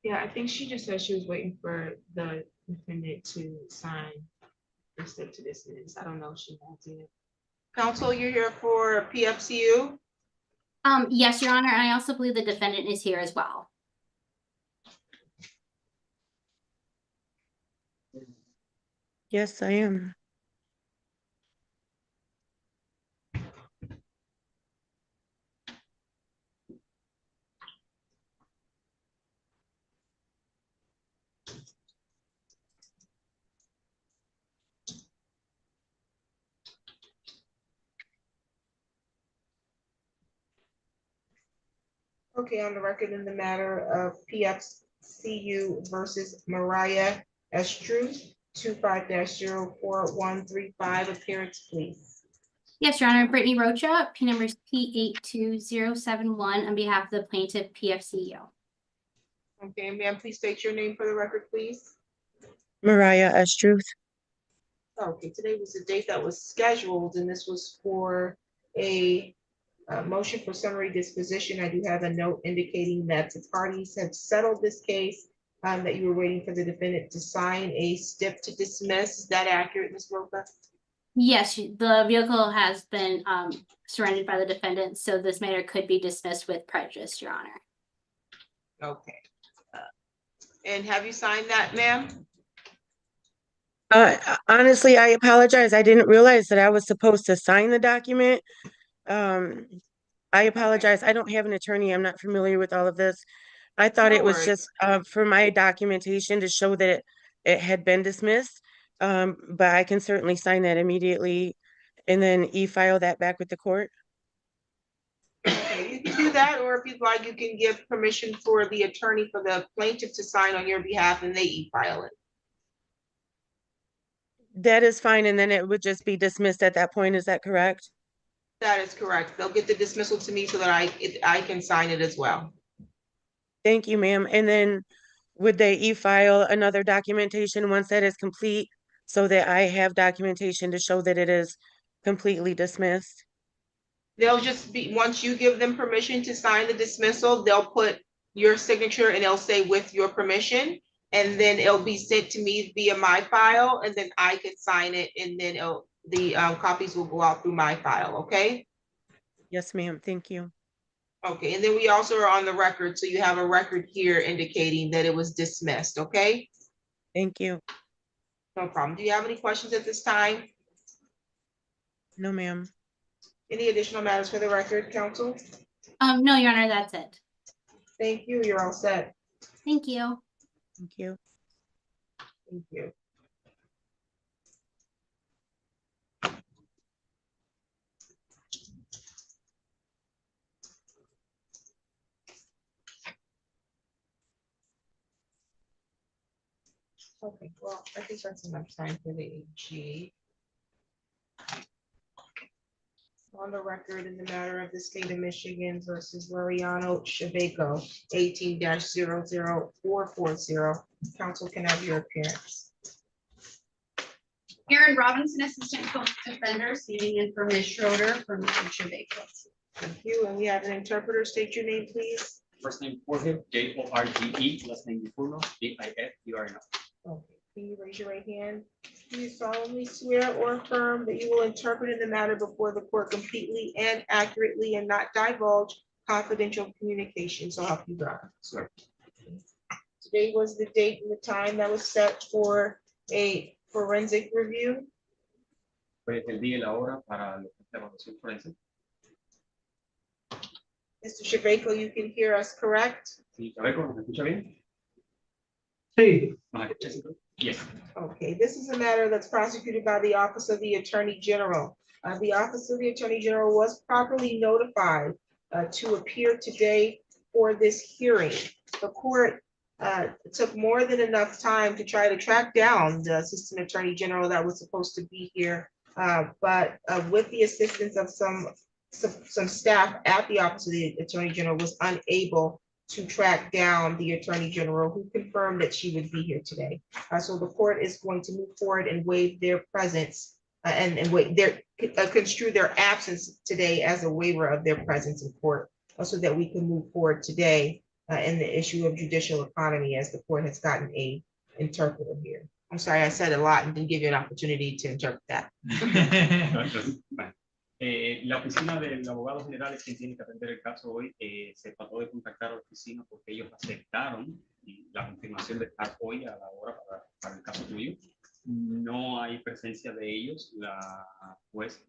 Yeah, I think she just said she was waiting for the defendant to sign the step to dismiss. I don't know if she wants it. Counsel, you're here for PFCU? Yes, Your Honor. I also believe the defendant is here as well. Yes, I am. Okay, on the record in the matter of PFCU versus Mariah Estru, 25-04135, appearance, please. Yes, Your Honor. Brittany Rocha, P number is P82071 on behalf of the plaintiff PFCEO. Okay, ma'am, please state your name for the record, please. Mariah Estruth. Okay, today was the date that was scheduled, and this was for a motion for summary disposition. I do have a note indicating that the parties have settled this case, that you were waiting for the defendant to sign a stip to dismiss. Is that accurate, Ms. Roca? Yes, the vehicle has been surrendered by the defendant, so this matter could be dismissed with prejudice, Your Honor. Okay. And have you signed that, ma'am? Honestly, I apologize. I didn't realize that I was supposed to sign the document. I apologize. I don't have an attorney. I'm not familiar with all of this. I thought No it was worries. just for my documentation to show that it had been dismissed. But I can certainly sign that immediately and then e-file that back with the court. Okay, you can do that, or if you'd like, you can give permission for the attorney for the plaintiff to sign on your behalf and they e-file it. That is fine, and then it would just be dismissed at that point. Is that correct? That is correct. They'll get the dismissal to me so that I can sign it as well. Thank you, ma'am. And then would they e-file another documentation once that is complete so that I have documentation to show that it is completely dismissed? They'll just be, once you give them permission to sign the dismissal, they'll put your signature and they'll say with your permission. And then it'll be sent to me via my file, and then I can sign it, and then the copies will go out through my file, okay? Yes, ma'am. Thank you. Okay, and then we also are on the record, so you have a record here indicating that it was dismissed, okay? Thank you. No problem. Do you have any questions at this time? No, ma'am. Any additional matters for the record, counsel? No, Your Honor, that's it. Thank you. You're all set. Thank you. Thank you. Thank you. Okay, well, I think that's enough time for the AG. On the record in the matter of the state of Michigan versus Loriano Shabeco, 18-00440. Counsel can have your appearance. Aaron Robinson, Assistant Public Defender, seating in for Ms. Schroeder for Mr. Shabeko. Thank you. And we have an interpreter. State your name, please. First name Jorge, Jorge, last name Difuno, Difurno. Okay, can you raise your right hand? Do you solemnly swear or affirm that you will interpret in the matter before the court completely and accurately and not divulge confidential communication? So help you God. Sir. Today was the date and the time that was set for a forensic review. Fue el día y la hora para la evaluación forense. Mr. Shabeco, you can hear us, correct? Sí, Chabeco, ¿me escucha bien? Sí. Yes. Okay, this is a matter that's prosecuted by the Office of the Attorney General. The Office of the Attorney General was properly notified to appear today for this hearing. The court took more than enough time to try to track down the Assistant Attorney General that was supposed to be here. But with the assistance of some staff at the Office of the Attorney General was unable to track down the Attorney General, who confirmed that she would be here today. So the court is going to move forward and waive their presence construe their absence today as a waiver of their presence in court, so that we can move forward today in the issue of judicial economy, as the court has gotten a interpreter here. I'm sorry, I said a lot and didn't give you an opportunity to interpret that. La oficina del abogado general es quien tiene que atender el caso hoy. Se trató de contactar a la oficina porque ellos aceptaron la confirmación de estar hoy a la hora para el caso tuyo. No hay presencia de ellos. La juez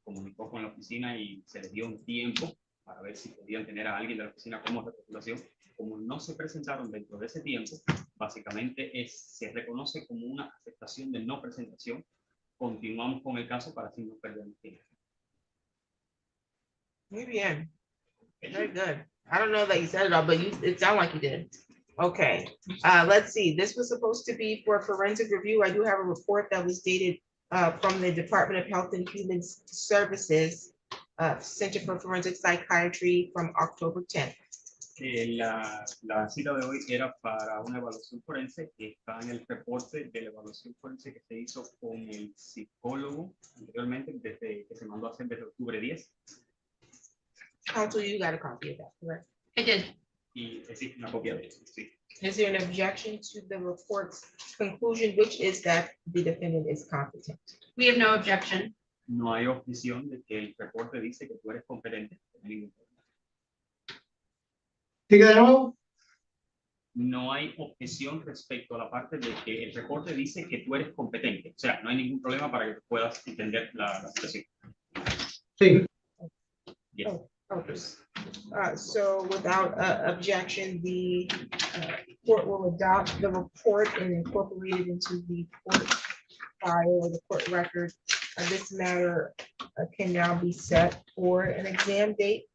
comunicó con la oficina y se les dio un tiempo para ver si podían tener a alguien de la oficina como recapitulación. Como no se presentaron dentro de ese tiempo, básicamente se reconoce como una aceptación de no presentación. Continuamos con el caso para así no perder tiempo. Muy bien. Very good. I don't know that you said it all, but it sounded like you did. Okay, let's see. This was supposed to be for forensic review. I do have a report that was dated from the Department of Health and Human Services, Center for Forensic Psychiatry from October 10th. La cita de hoy era para una evaluación forense que está en el reporte de la evaluación forense que se hizo con el psicólogo anteriormente, desde que se mandó a hacer desde octubre 10. Counsel, you got a copy of that, correct? I did. Y existe una copia de eso, sí. Is there an objection to the report's conclusion, which is that the defendant is competent? We have no objection. No hay objeción de que el reporte dice que tú eres competente. No hay objeción respecto a la parte de que el reporte dice que tú eres competente. O sea, no hay ningún problema para que puedas entender la situación. Sí. Yes. Okay. So without objection, the court will adopt the report and incorporate it into the court file or the court record. This matter can now be set for an exam date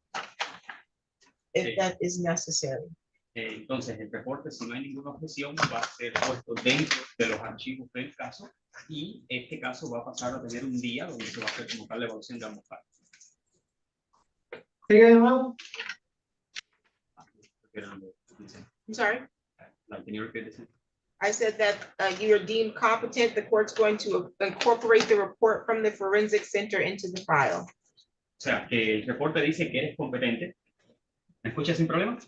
if that is necessary. Entonces, el reporte, si no hay ninguna objeción, va a ser puesto dentro de los archivos del caso y este caso va a pasar a tener un día donde se va a hacer como tal la evaluación de ambos partes. I'm sorry? Can you repeat this? I said that you are deemed competent. The court's going to incorporate the report from the forensic center into the file. O sea, que el reporte dice que eres competente. ¿Me escuchas sin problema?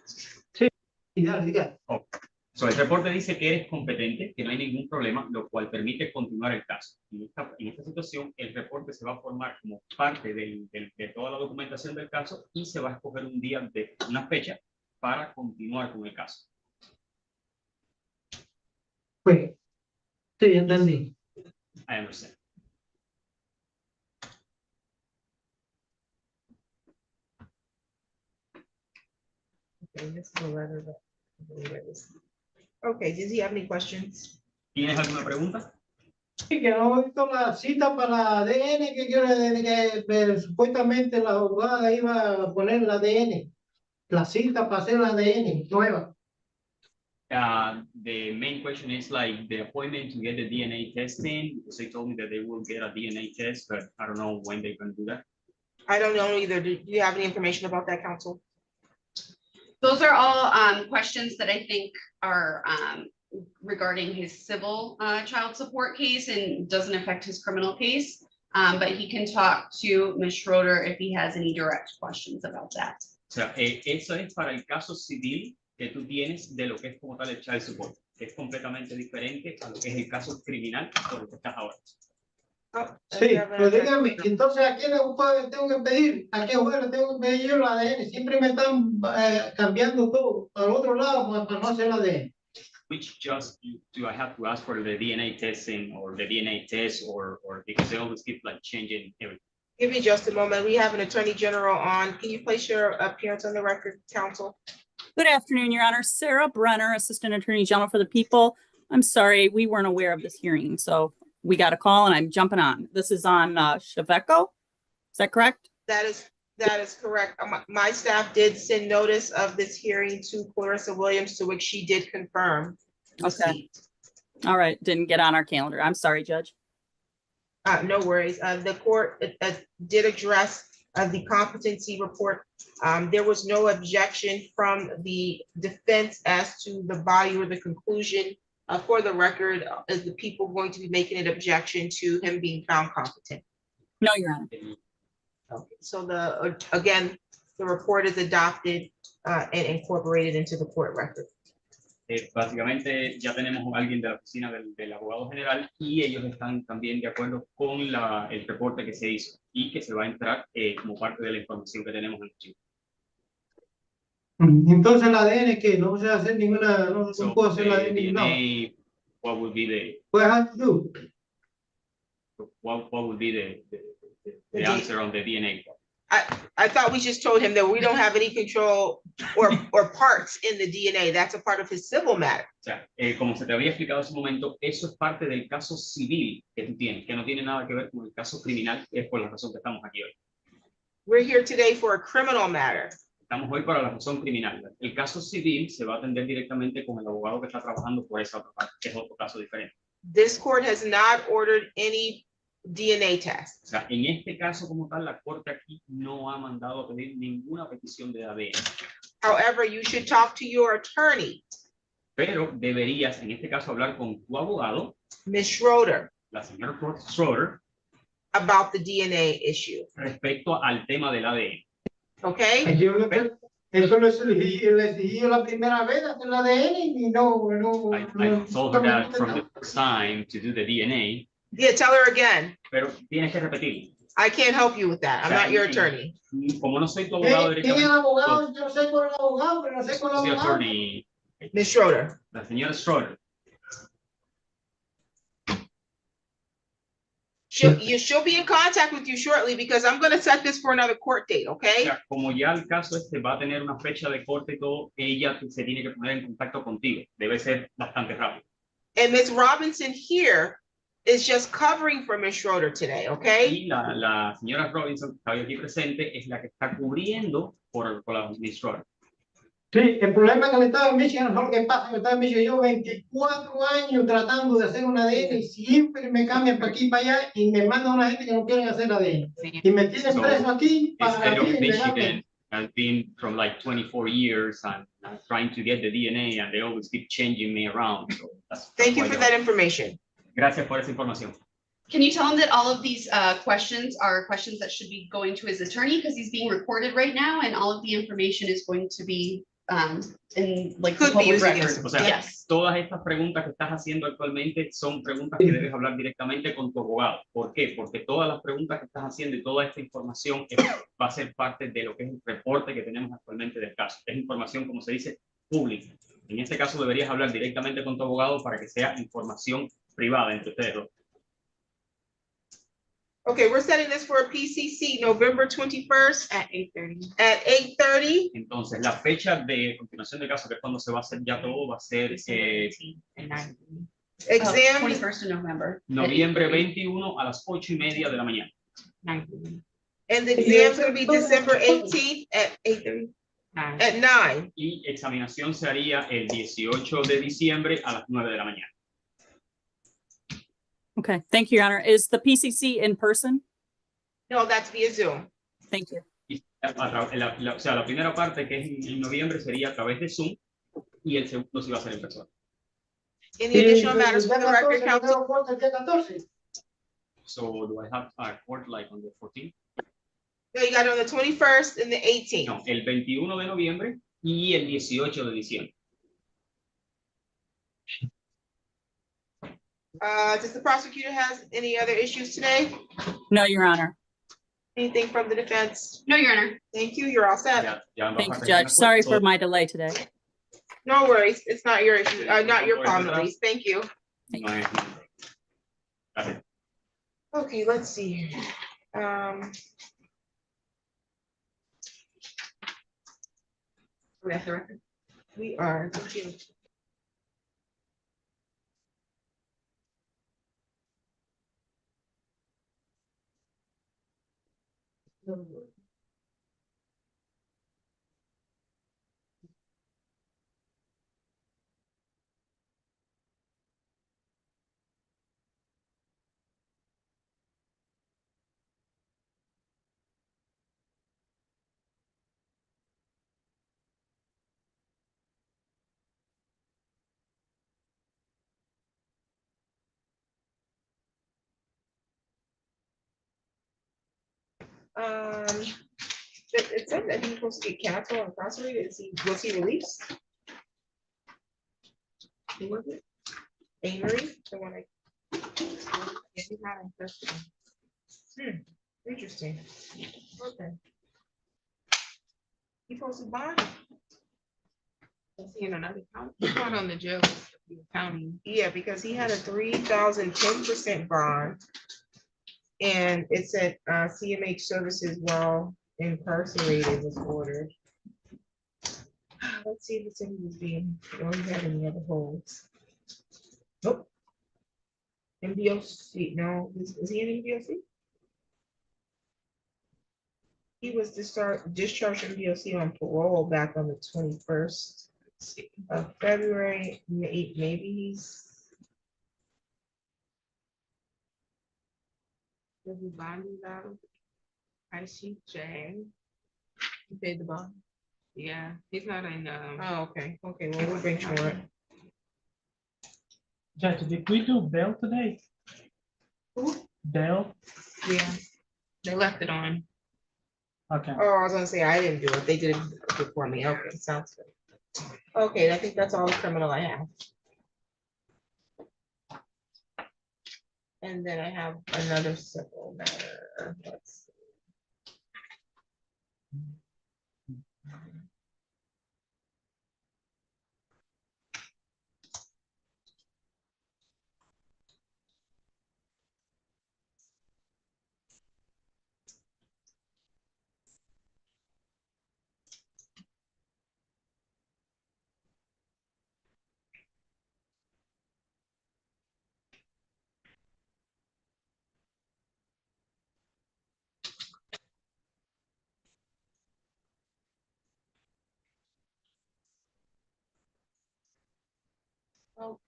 Sí, ya. Oh. So, el reporte dice que eres competente, que no hay ningún problema, lo cual permite continuar el caso. En esta situación, el reporte se va a formar como parte de toda la documentación del caso y se va a escoger un día de una fecha para continuar con el caso. Pues, sí, entendí. I understand. Okay, this is the letter that I believe it is. Okay, does he have any questions? ¿Tienes alguna pregunta? Sí, que no he visto la cita para la ADN que supuestamente la abogada iba a poner la ADN. La cita para hacer la ADN nueva. The main question is like the appointment to get the DNA testing, because they told me that they will get a DNA test, but I don't know when they can do that. I don't know either. Do you have any information about that, counsel? Those are all questions that I think are regarding his civil child support case and doesn't affect his criminal case. But he can talk to Ms. Schroeder if he has any direct questions about that. O sea, eso es para el caso civil que tú tienes de lo que es como tal el child support, que es completamente diferente a lo que es el caso criminal por el que estás ahora. Sí, pero dígame, entonces ¿a quién le tengo que pedir? ¿A qué juez le tengo que pedir yo la ADN? Siempre me están cambiando todo al otro lado para no hacer la ADN. Which just do I have to ask for the DNA testing or the DNA test or because they always keep like changing everything? Give me just a moment. We have an attorney general on. Can you place your appearance on the record, counsel? Good afternoon, Your Honor. Sarah Brenner, Assistant Attorney General for the People. I'm sorry, we weren't aware of this hearing, so we got a call and I'm jumping on. This is on Shaveco. Is that correct? That is correct. My staff did send notice of this hearing to Clarissa Williams, to which she did confirm. Okay. All right, didn't get on our calendar. I'm sorry, Judge. No worries. The court did address the competency report. There was no objection from the defense as to the body or the conclusion. For the record, is the people going to be making an objection to him being found competent? No, Your Honor. Okay. So again, the report is adopted and incorporated into the court record. Básicamente ya tenemos a alguien de la oficina del abogado general y ellos están también de acuerdo con el reporte que se hizo y que se va a entrar como parte de la información que tenemos en el archivo. Entonces la ADN que no se hace ninguna, no puedo hacer la ADN. DNA, what would be the What I have to do? What would be the answer on the DNA? I thought we just told him that we don't have any control or parts in the DNA. That's a part of his civil matter. O sea, como se te había explicado hace un momento, eso es parte del caso civil que tú tienes, que no tiene nada que ver con el caso criminal, que es por la razón que estamos aquí hoy. We're here today for a criminal matter. Estamos hoy para la razón criminal. El caso civil se va a atender directamente con el abogado que está trabajando por esa otra parte, que es otro caso diferente. This court has not ordered any DNA tests. O sea, en este caso como tal, la corte aquí no ha mandado a pedir ninguna petición de ADN. However, you should talk to your attorney, Pero deberías, en este caso, hablar con tu abogado, Ms. Schroeder, la señora Schroeder, about the DNA issue. respecto al tema del ADN. Okay? Eso lo exigí la primera vez hacer el ADN y no. I told her that from the first time to do the DNA. Yeah, tell her again. Pero tienes que repetir. I can't help you with that. I'm not your attorney. Como no soy tu abogado ¿Quién es el abogado? Yo no sé con el abogado, pero no sé con el the abogado. attorney, Ms. Schroeder. la señora Schroeder. She'll be in contact with you shortly because I'm going to set this for another court date, O okay? sea, como ya el caso este va a tener una fecha de corte y todo, ella se tiene que poner en contacto contigo. Debe ser bastante rápido. And Ms. Robinson here is just covering for Ms. Schroeder today, okay? Y la señora Robinson, que está hoy aquí presente, es la que está cubriendo por la Miss Schroeder. Sí, el problema es que el estado de Michigan, lo que pasa, el estado de Michigan, yo 24 años tratando de hacer un ADN y siempre me cambian para aquí y para allá y me mandan a una gente que no quieren hacer ADN. Y me tienen preso aquí The para state of mí, Michigan has been from like 24 years and trying to get the DNA and they always keep changing me around. So Thank you for that information. Gracias por esa información. Can you tell him that all of these questions are questions that should be going to his attorney because he's being recorded right now and all of the information is going to be in like the Could be public used record. against him. O sea, Yes. todas estas preguntas que estás haciendo actualmente son preguntas que debes hablar directamente con tu abogado. ¿Por qué? Porque todas las preguntas que estás haciendo y toda esta información va a ser parte de lo que es el reporte que tenemos actualmente del caso. Es información, como se dice, pública. En este caso deberías hablar directamente con tu abogado para que sea información privada entre ustedes dos. Okay, we're setting this for a PCC November 21st at 8:30. At 8:30. Entonces, la fecha de continuación de caso, que es cuando se va a hacer ya todo, va a ser Exam. 21st of November. noviembre 21 a las 8:30 de la mañana. And the exam's gonna be December 18th at 8:30. At 9. Y examinación se haría el 18 de diciembre a las 9 de la mañana. Okay, thank you, Your Honor. Is the PCC in person? No, that's via Zoom. Thank you. Y o sea, la primera parte, que es en noviembre, sería a través de Zoom y el segundo se va a hacer en persona. Any additional matters for the record, counsel? So do I have a court like on the 14th? No, you got it on the 21st and the 18th. No, el 21 de noviembre y el 18 de diciembre. Does the prosecutor has any other issues today? No, Your Honor. Anything from the defense? No, Your Honor. Thank you, you're all set. Thank you, Judge. Sorry for my delay today. No worries, it's not your issue, not your problem, at least. Thank you. Okay, let's see here. We have the record. We are. Thank you. It said that he was supposed to get canceled and incarcerated. Was he released? Who was it? Amory, the one yeah, he's not in custody. Interesting. Okay. He posted bond? Is he in another county? He's not on the jail county. Yeah, because he had a 3,010% bond. And it said CMH services while incarcerated was ordered. Let's see if it's in or he had any other holds. Nope. MDOC, no, is he in MDOC? He was discharged from MDOC on parole back on the 21st of February. Maybe he's Does he bond you out? I see Jay. You paid the bond? Yeah, he's not in, Oh, okay, okay, well, we'll bring forward. Judge, did we do bail today? Who? Bail? yeah, they left it on. Okay. Oh, I was gonna say, I didn't do it, they did it before me, okay, sounds good. Okay, I think that's all the criminal I have. And then I have another civil matter, let's see. Oh.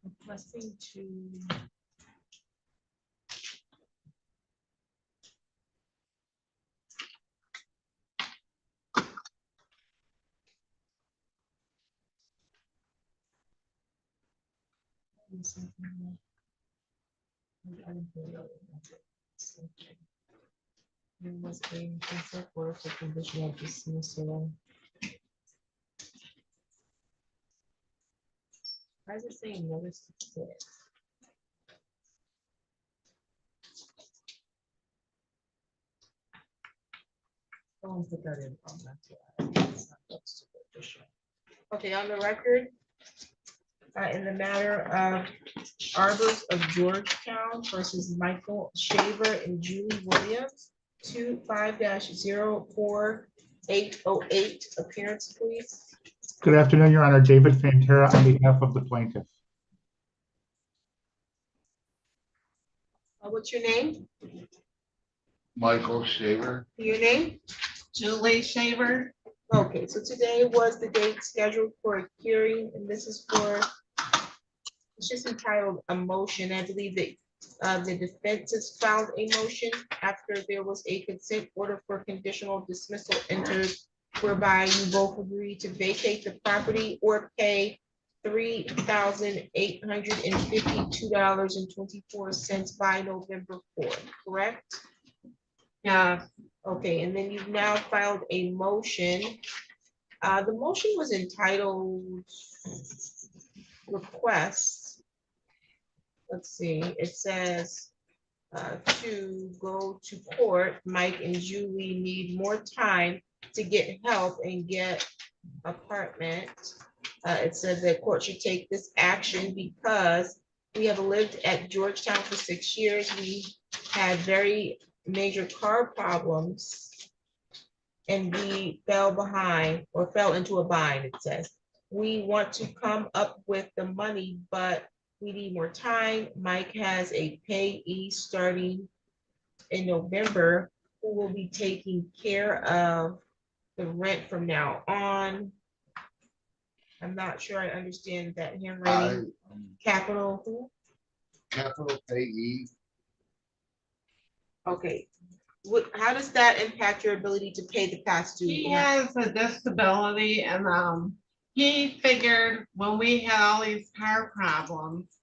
Requesting to. There was a consent order for conditional dismissal. Why is it saying notice to quit? Someone put that in. That's why. It's not that superficial. Okay, on the record, in the matter of Arbors of Georgetown versus Michael Shaver and Julie Williams, 25-04808, appearance, please. Good afternoon, Your Honor. David Fantera on behalf of the plaintiff. What's your name? Michael Shaver. Your name? Julie Shaver. Okay, so today was the date scheduled for a hearing, and this is for, it's just entitled a motion. I believe that the defense has filed a motion after there was a consent order for conditional dismissal entered, whereby you both agree to vacate the property or pay $3,852.24 by November 4th, correct? Yeah. Okay, and then you've now filed a motion. The motion was entitled request. Let's see, it says to go to court. Mike and Julie need more time to get help and get apartment. It says that court should take this action because we have lived at Georgetown for 6 years. We had very major car problems and we fell behind or fell into a bind, it says. We want to come up with the money, but we need more time. Mike has a payee starting in November who will be taking care of the rent from now on. I'm not sure I understand that handwriting. Capital who? Capital payee. Okay, how does that impact your ability to pay the past due? He has a disability and he figured when we had all these car problems,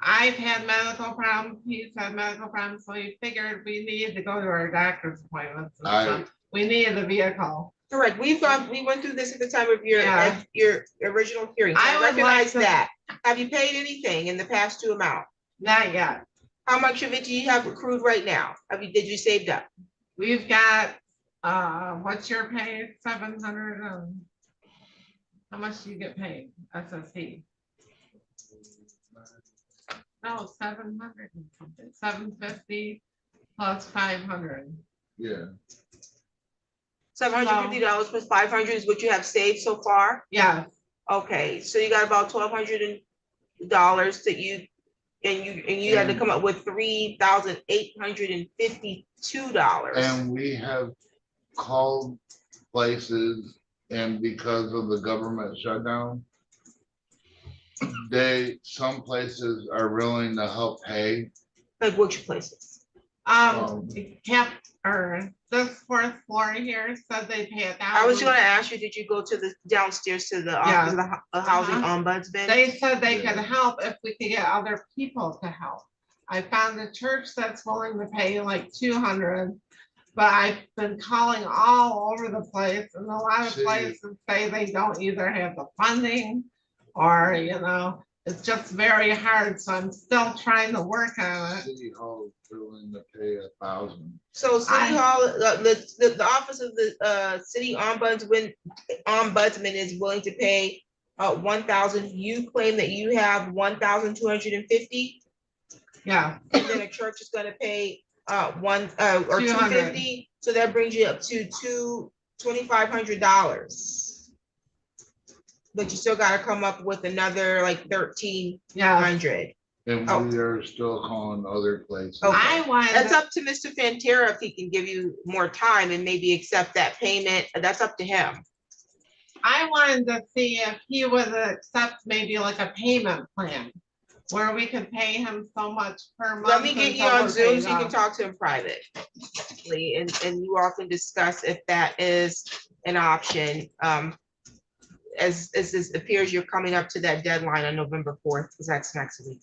I've had medical problems, he's had medical problems, so he figured we needed to go to our doctor's appointments. And stuff. We needed a vehicle. Correct. We went through this at the time of your original hearing. So I would recognize like to- that. Have you paid anything in the past due amount? Not yet. How much of it do you have accrued right now? Did you saved up? We've got, what's your pay? 700. How much do you get paid? SSC. No, 700 and something, 750 plus 500. Yeah, $750 plus 500 is what you have saved so far? Yeah, Okay, so you got about $1,200 that you had to come up with $3,852. and we have called places, and because of the government shutdown, some places are willing to help pay. Like which places? or this fourth floor here said they pay $1,000. I was gonna ask you, did you go to the downstairs to the office of the housing ombudsman? They said they could help if we could get other people to help. I found a church that's willing to pay like 200, but I've been calling all over the place, and a lot of places say they don't either have the funding or, it's just very hard, so I'm still trying to work on it. City Hall is willing to pay 1,000. So City Hall, the office of the city ombudsman is willing to pay 1,000. You claim that you have 1,250? Yeah. And then a church is gonna pay or 200. 250, so that brings you up to $2,500. But you still gotta come up with another like 1,300. And we are still calling other places. Okay. That's up to Mr. Fantera if he can give you more time and maybe accept that payment. That's up to him. I wanted to see if he would accept maybe like a payment plan where we could pay him so much per month. Let me get you until on we're Zoom paid so you can off. talk to him privately and you all can discuss if that is an option. As it appears you're coming up to that deadline on November 4th, because that's next week.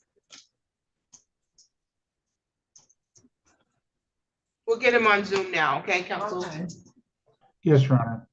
We'll get him on Zoom now, okay, counsel? Yes, Your Honor.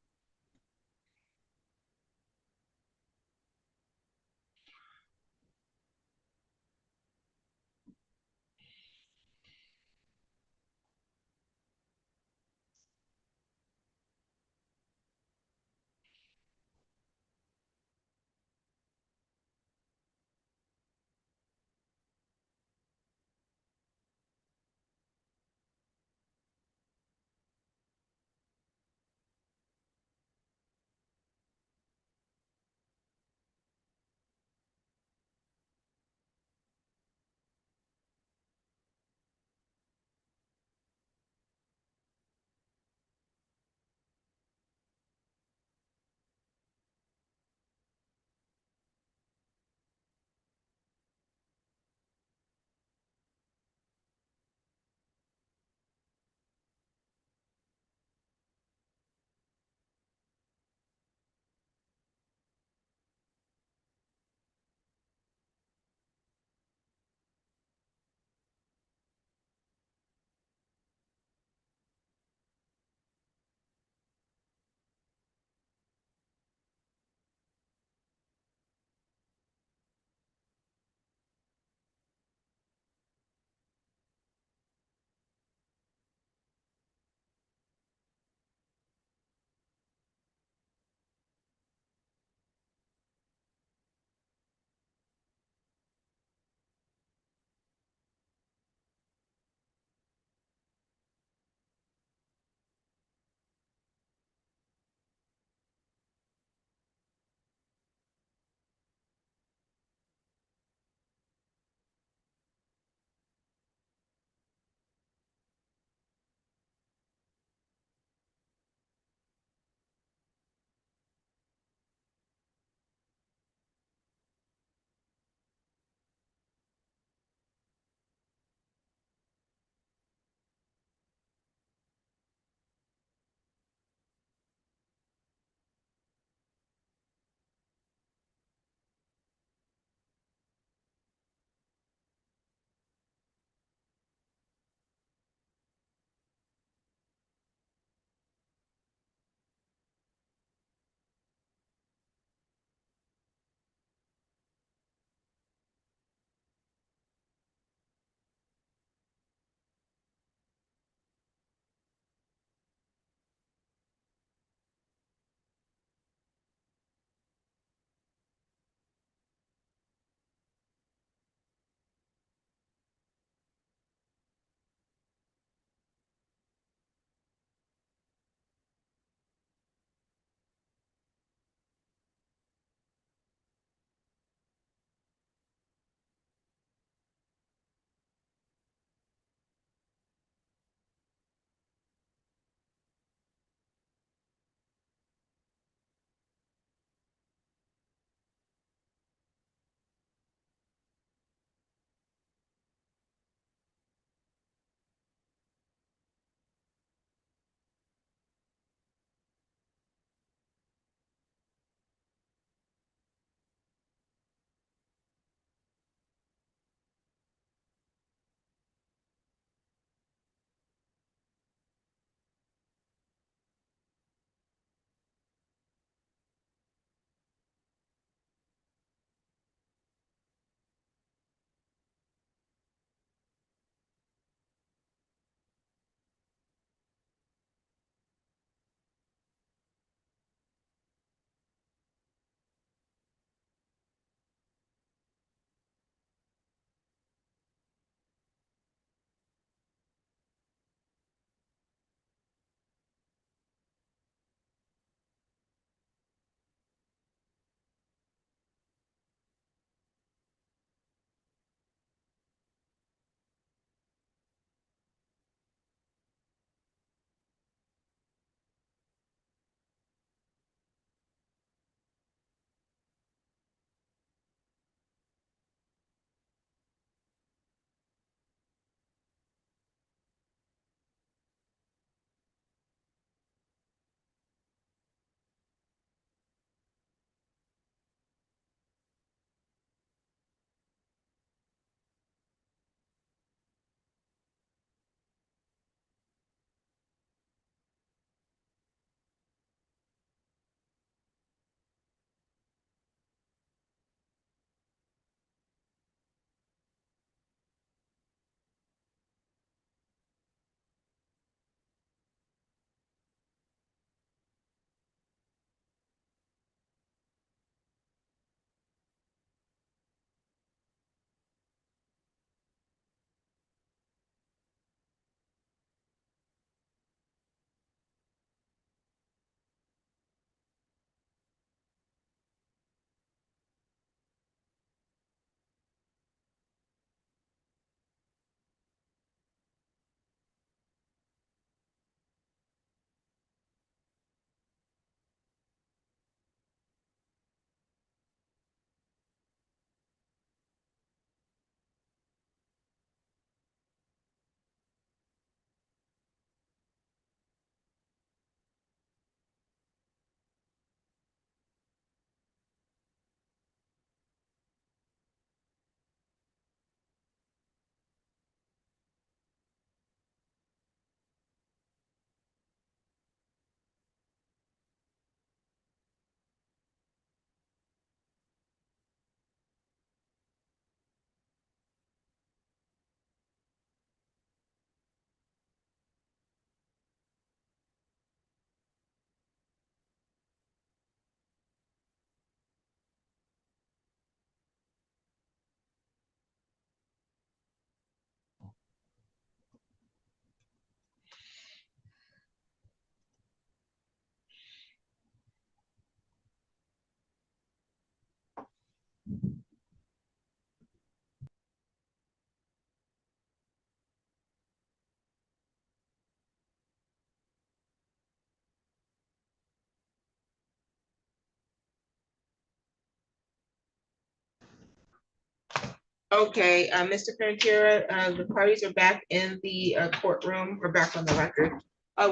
Okay, Mr. Pantera, the parties are back in the courtroom. We're back on the record.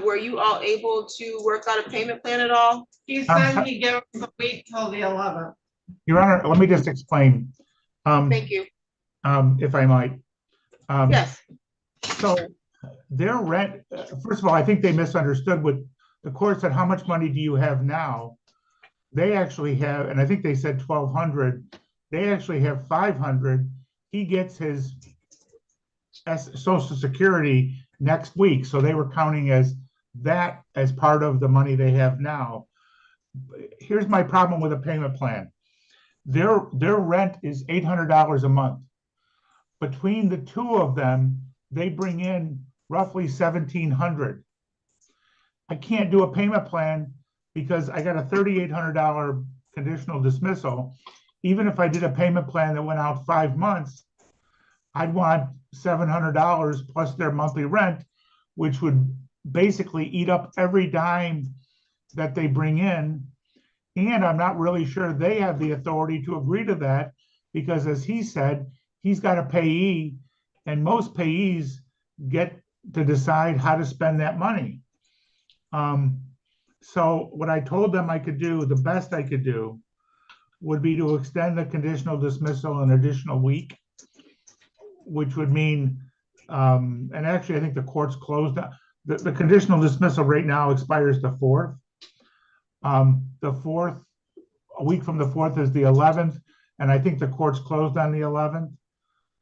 Were you all able to work out a payment plan at all? He said he gave us a week till the 11th. Your Honor, let me just explain. Thank you. If I might. Yes. So their rent, first of all, I think they misunderstood what the court said. How much money do you have now? They actually have, and I think they said 1,200. They actually have 500. He gets his Social Security next week. So they were counting as that as part of the money they have now. Here's my problem with a payment plan. Their rent is $800 a month. Between the two of them, they bring in roughly $1,700. I can't do a payment plan because I got a $3,800 conditional dismissal. Even if I did a payment plan that went out 5 months, I'd want $700 plus their monthly rent, which would basically eat up every dime that they bring in. And I'm not really sure they have the authority to agree to that because, as he said, he's got a payee, and most payees get to decide how to spend that money. So what I told them I could do, the best I could do, would be to extend the conditional dismissal an additional week, which would mean, and actually I think the court's closed. The conditional dismissal right now expires the 4th. The 4th, a week from the 4th is the 11th, and I think the court's closed on the 11th.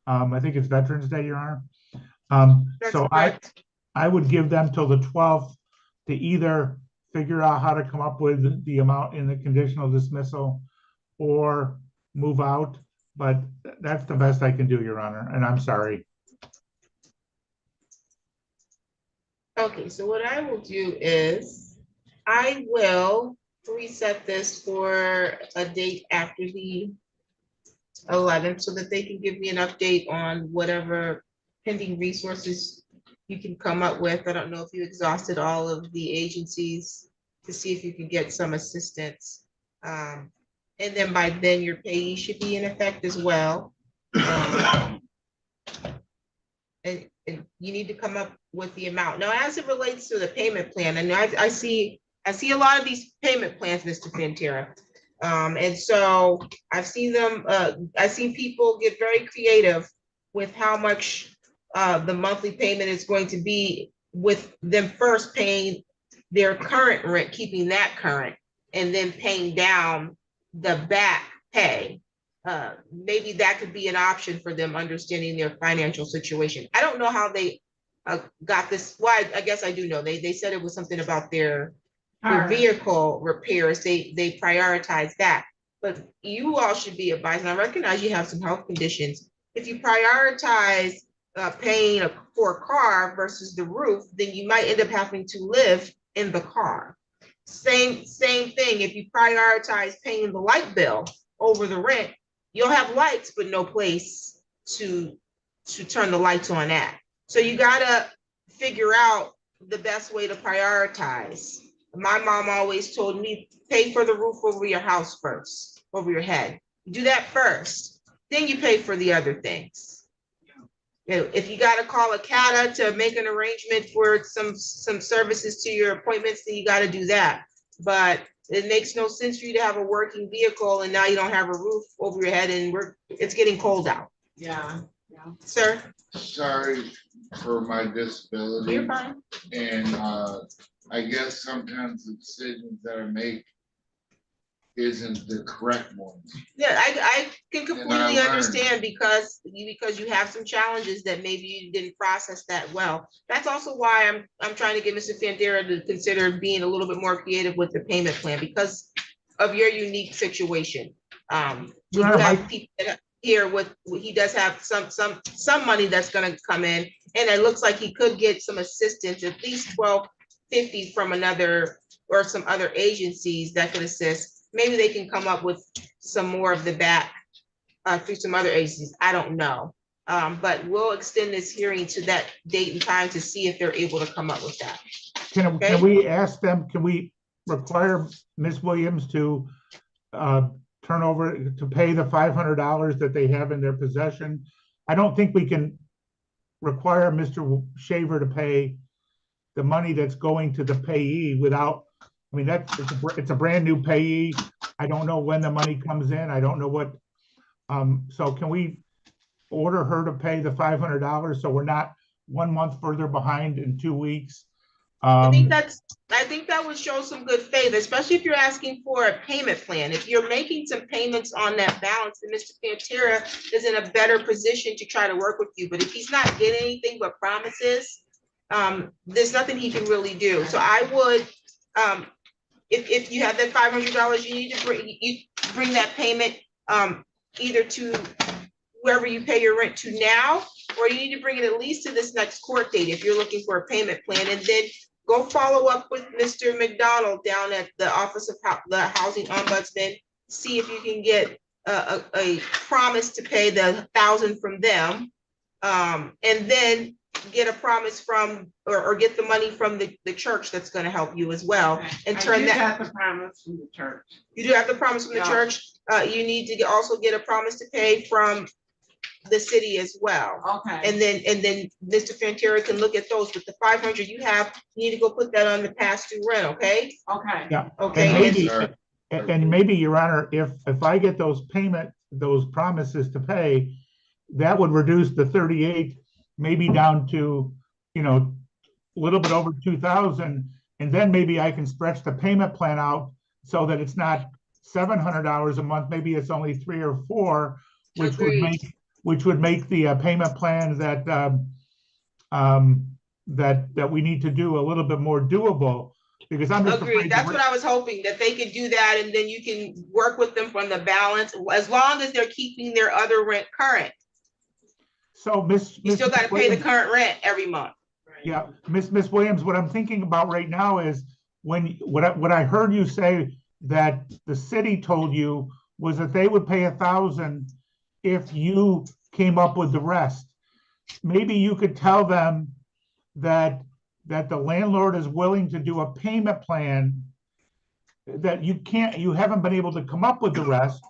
I think it's Veterans Day, Your Honor. So I would give them till the 12th to either figure out how to come up with the amount in the conditional dismissal or move out, but that's the best I can do, Your Honor, and I'm sorry. Okay, so what I will do is I will reset this for a date after the 11th so that they can give me an update on whatever pending resources you can come up with. I don't know if you exhausted all of the agencies to see if you can get some assistance. And then by then your payee should be in effect as well. And you need to come up with the amount. Now, as it relates to the payment plan, and I see a lot of these payment plans, Mr. Pantera. And so I've seen them, I've seen people get very creative with how much the monthly payment is going to be, with them first paying their current rent, keeping that current, and then paying down the back pay. Maybe that could be an option for them, understanding their financial situation. I don't know how they got this. Why? I guess I do know. They said it was something about their vehicle repairs. They prioritize that. But you all should be advised, and I recognize you have some health conditions. If you prioritize paying for a car versus the roof, then you might end up having to live in the car. Same thing. If you prioritize paying the light bill over the rent, you'll have lights, but no place to turn the lights on at. So you gotta figure out the best way to prioritize. My mom always told me, pay for the roof over your house first, over your head. Do that first, then you pay for the other things. If you got to call a CATA to make an arrangement for some services to your appointments, then you got to do that. But it makes no sense for you to have a working vehicle and now you don't have a roof over your head, and it's getting cold out. Yeah. Sir? Sorry for my disability. You're fine. And I guess sometimes the decisions that I make isn't the correct one. Yeah, I can completely understand because you have some challenges that maybe you didn't process that well. That's also why I'm trying to get Mr. Fandera to consider being a little bit more creative with the payment plan because of your unique situation. You have people that here with, he does have some money that's going to come in, and it looks like he could get some assistance, at least $1,250 from another or some other agencies that could assist. Maybe they can come up with some more of the back through some other agencies. I don't know. But we'll extend this hearing to that date and time to see if they're able to come up with that. Can we ask them, can we require Ms. Williams to turn over to pay the $500 that they have in their possession. I don't think we can require Mr. Shaver to pay the money that's going to the payee without, I mean, it's a brand new payee. I don't know when the money comes in. I don't know what, so can we order her to pay the $500 so we're not 1 month further behind in 2 weeks? I think that would show some good faith, especially if you're asking for a payment plan. If you're making some payments on that balance, then Mr. Pantera is in a better position to try to work with you. But if he's not getting anything but promises, there's nothing he can really do. So I would, if you have that $500, you need to bring that payment either to whoever you pay your rent to now, or you need to bring it at least to this next court date if you're looking for a payment plan, and then go follow up with Mr. McDonald down at the Office of the Housing Ombudsman, see if you can get a promise to pay the $1,000 from them, and then get a promise from, or get the money from the church that's going to help you as well, and turn that. I do have the promise from the church. You do have the promise from the church. You need to also get a promise to pay from the city as well. Okay. And then Mr. Pantera can look at those. With the $500 you have, you need to go put that on the past due rent, okay? Okay. Yeah. Okay. And maybe, Your Honor, if I get those promises to pay, that would reduce the 38 maybe down to, a little bit over 2,000, and then maybe I can stretch the payment plan out so that it's not $700 a month. Maybe it's only 3 or 4, which would make the payment plan that we need to do a little bit more doable. Because I'm just agreed. That's what I was hoping, that they could do that, and then you can work with them from the balance, as long as they're keeping their other rent current. So you still got to pay the current rent every month. Yeah, Miss Williams, what I'm thinking about right now is what I heard you say that the city told you was that they would pay $1,000 if you came up with the rest. Maybe you could tell them that the landlord is willing to do a payment plan, that you haven't been able to come up with the rest.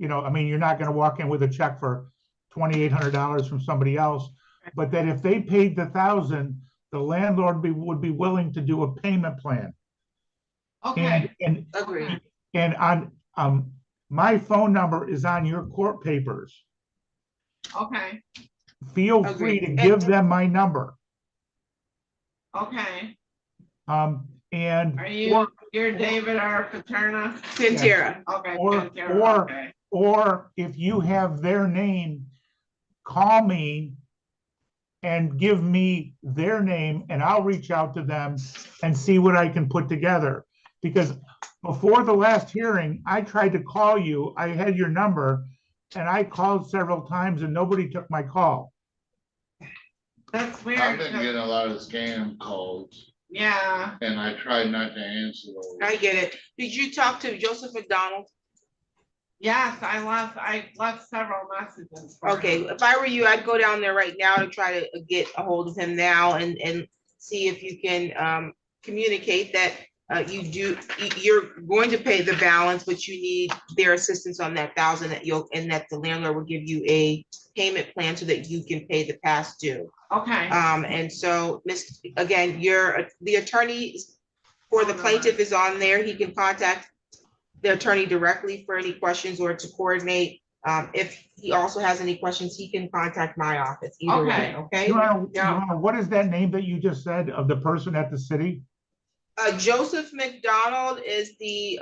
I mean, you're not going to walk in with a check for $2,800 from somebody else, but that if they paid the $1,000, the landlord would be willing to do a payment plan. Okay. And agreed. And on my phone number is on your court papers. Okay. Feel free to give them my number. Okay. And are you're David R. Paterna? Pantera. Okay. Pantera. Or if you have their name, call me and give me their name, and I'll reach out to them and see what I can put together. Because before the last hearing, I tried to call you. I had your number, and I called several times, and nobody took my call. That's weird. I've been getting a lot of scam calls. Yeah. And I tried not to answer those. I get it. Did you talk to Joseph McDonald? Yes, I left several messages. Okay, if I were you, I'd go down there right now to try to get a hold of him now and see if you can communicate that you're going to pay the balance, but you need their assistance on that $1,000 and that the landlord will give you a payment plan so that you can pay the past due. Okay. And so, again, the attorney for the plaintiff is on there. He can contact the attorney directly for any questions or to coordinate. If he also has any questions, he can contact my office. Either way, okay? Your Honor, what is that name that you just said of the person at the city? Joseph McDonald is the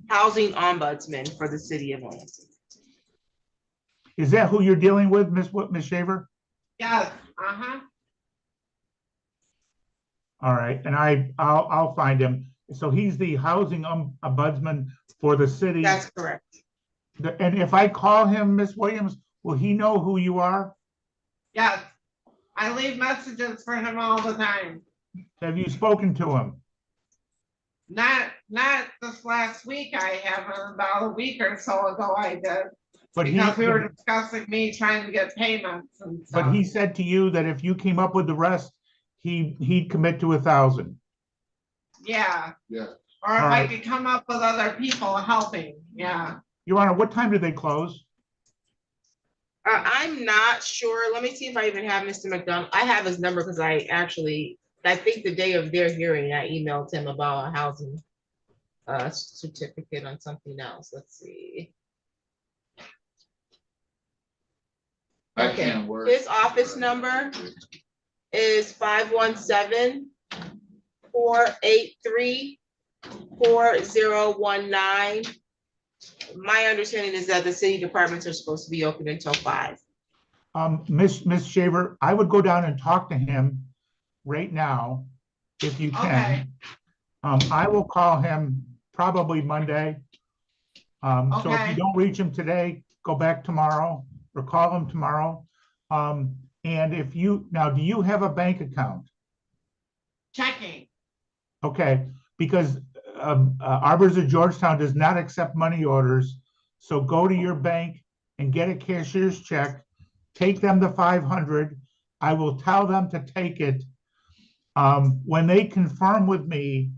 housing ombudsman for the city of Lansing. Is that who you're dealing with, Miss Shaver? Yes. Uh-huh. All right, and I'll find him. So he's the housing ombudsman for the city. That's correct. And if I call him, Miss Williams, will he know who you are? Yes. I leave messages for him all the time. Have you spoken to him? Not this last week. I haven't. About a week or so ago I did. But because we were discussing me trying to get payments and stuff. But he said to you that if you came up with the rest, he'd commit to $1,000. Yeah. Yeah. Or if I could come up with other people helping. Yeah. Your Honor, what time did they close? I'm not sure. Let me see if I even have Mr. McDonald. I have his number because I think the day of their hearing, I emailed him about a housing certificate on something else. Let's see. I Okay, can't work. his office number is 517-483-4019. My understanding is that the city departments are supposed to be open until 5. Miss Shaver, I would go down and talk to him right now, if you can. I will call him probably Monday. So if you don't reach him today, go back tomorrow or call him tomorrow. And if you, now, do you have a bank account? Checking. Okay, because Arbors of Georgetown does not accept money orders. So go to your bank and get a cashier's check, take them the 500. I will tell them to take it. When they confirm with me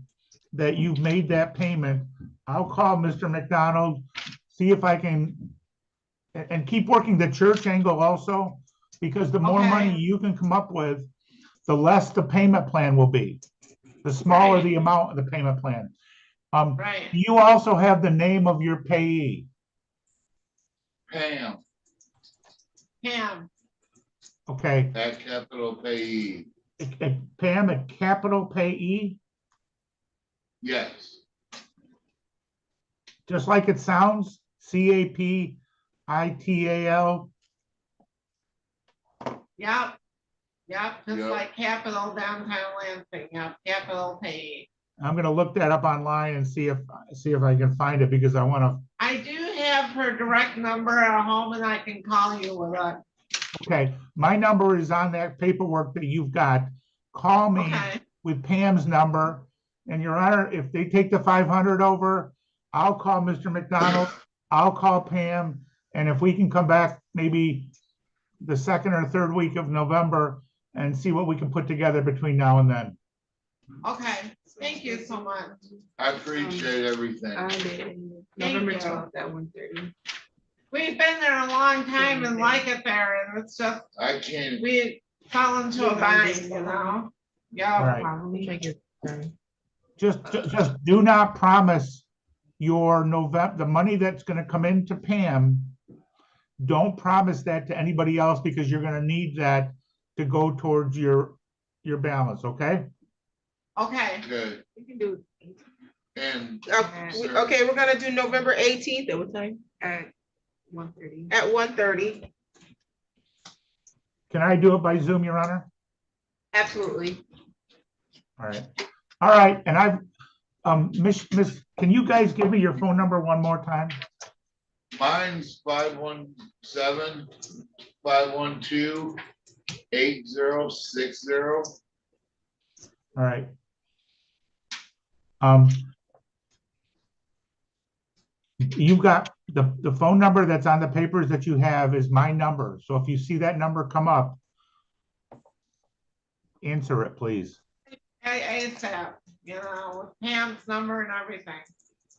that you've made that payment, I'll call Mr. McDonald, see if I can, and keep working the church angle also, because the more money you can come up with, the less the payment plan will be. The smaller the amount of the payment plan. You also have the name of your payee. Pam, Pam. Okay. at capital payee. Pam, a capital payee, Yes, just like it sounds, CAPITAL. Yep. Yep, just Yep. like Capital Downtown Lansing, yep, Capital Pay. I'm gonna look that up online and see if I can find it, because I wanna, I do have her direct number at home and I can call you with it. okay, my number is on that paperwork that you've got. Call me with Pam's number, and Your Honor, if they take the 500 over, I'll call Mr. McDonald, I'll call Pam, and if we can come back maybe the second or third week of November and see what we can put together between now and then. Okay, thank you so much. I appreciate everything. November you. 12th at 1:30. We've been there a long time and like it there, and it's just, I can't. we fell into a bind, you know? Yeah. All right. Let me check it. Just do not promise your the money that's gonna come into Pam. Don't promise that to anybody else, because you're gonna need that to go towards your balance, okay? Okay. Good. We can do. And. Okay, we're gonna do November 18th at what time? At 1:30. At 1:30. Can I do it by Zoom, Your Honor? Absolutely. All right, and I've, Miss, can you guys give me your phone number one more time? Mine's 517-512-8060. All right. You've got the phone number that's on the papers that you have is my number. So if you see that number come up, answer it, please. I you know, with Pam's number and everything.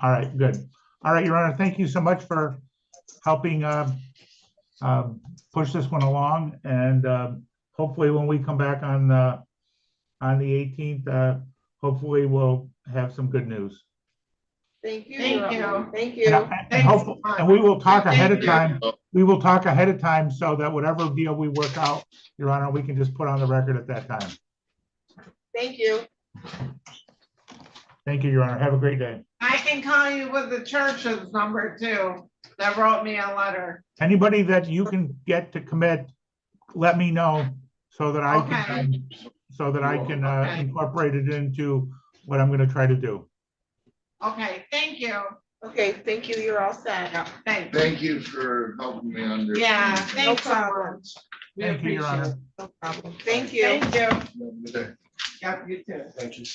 All right, good. All right, Your Honor, thank you so much for helping push this one along. And hopefully when we come back on the 18th, hopefully we'll have some good news. Thank you. Thank you. Thank you. And we will talk ahead of time. We will talk ahead of time so that whatever deal we work out, Your Honor, we can just put on the record at that time. Thank you. Thank you, Your Honor. Have a great day. I can call you with the church's number too, that wrote me a letter. Anybody that you can get to commit, let me know so that I can, incorporate it into what I'm going to try to do. Okay, thank you. Okay, thank you. You're all set. Thanks. Thank you for helping me understand. Yeah, No thanks so problem. much. Thank you, Your Honor. No problem. Thank you. Thank you. Have a good day. Yep, you too. Thank you.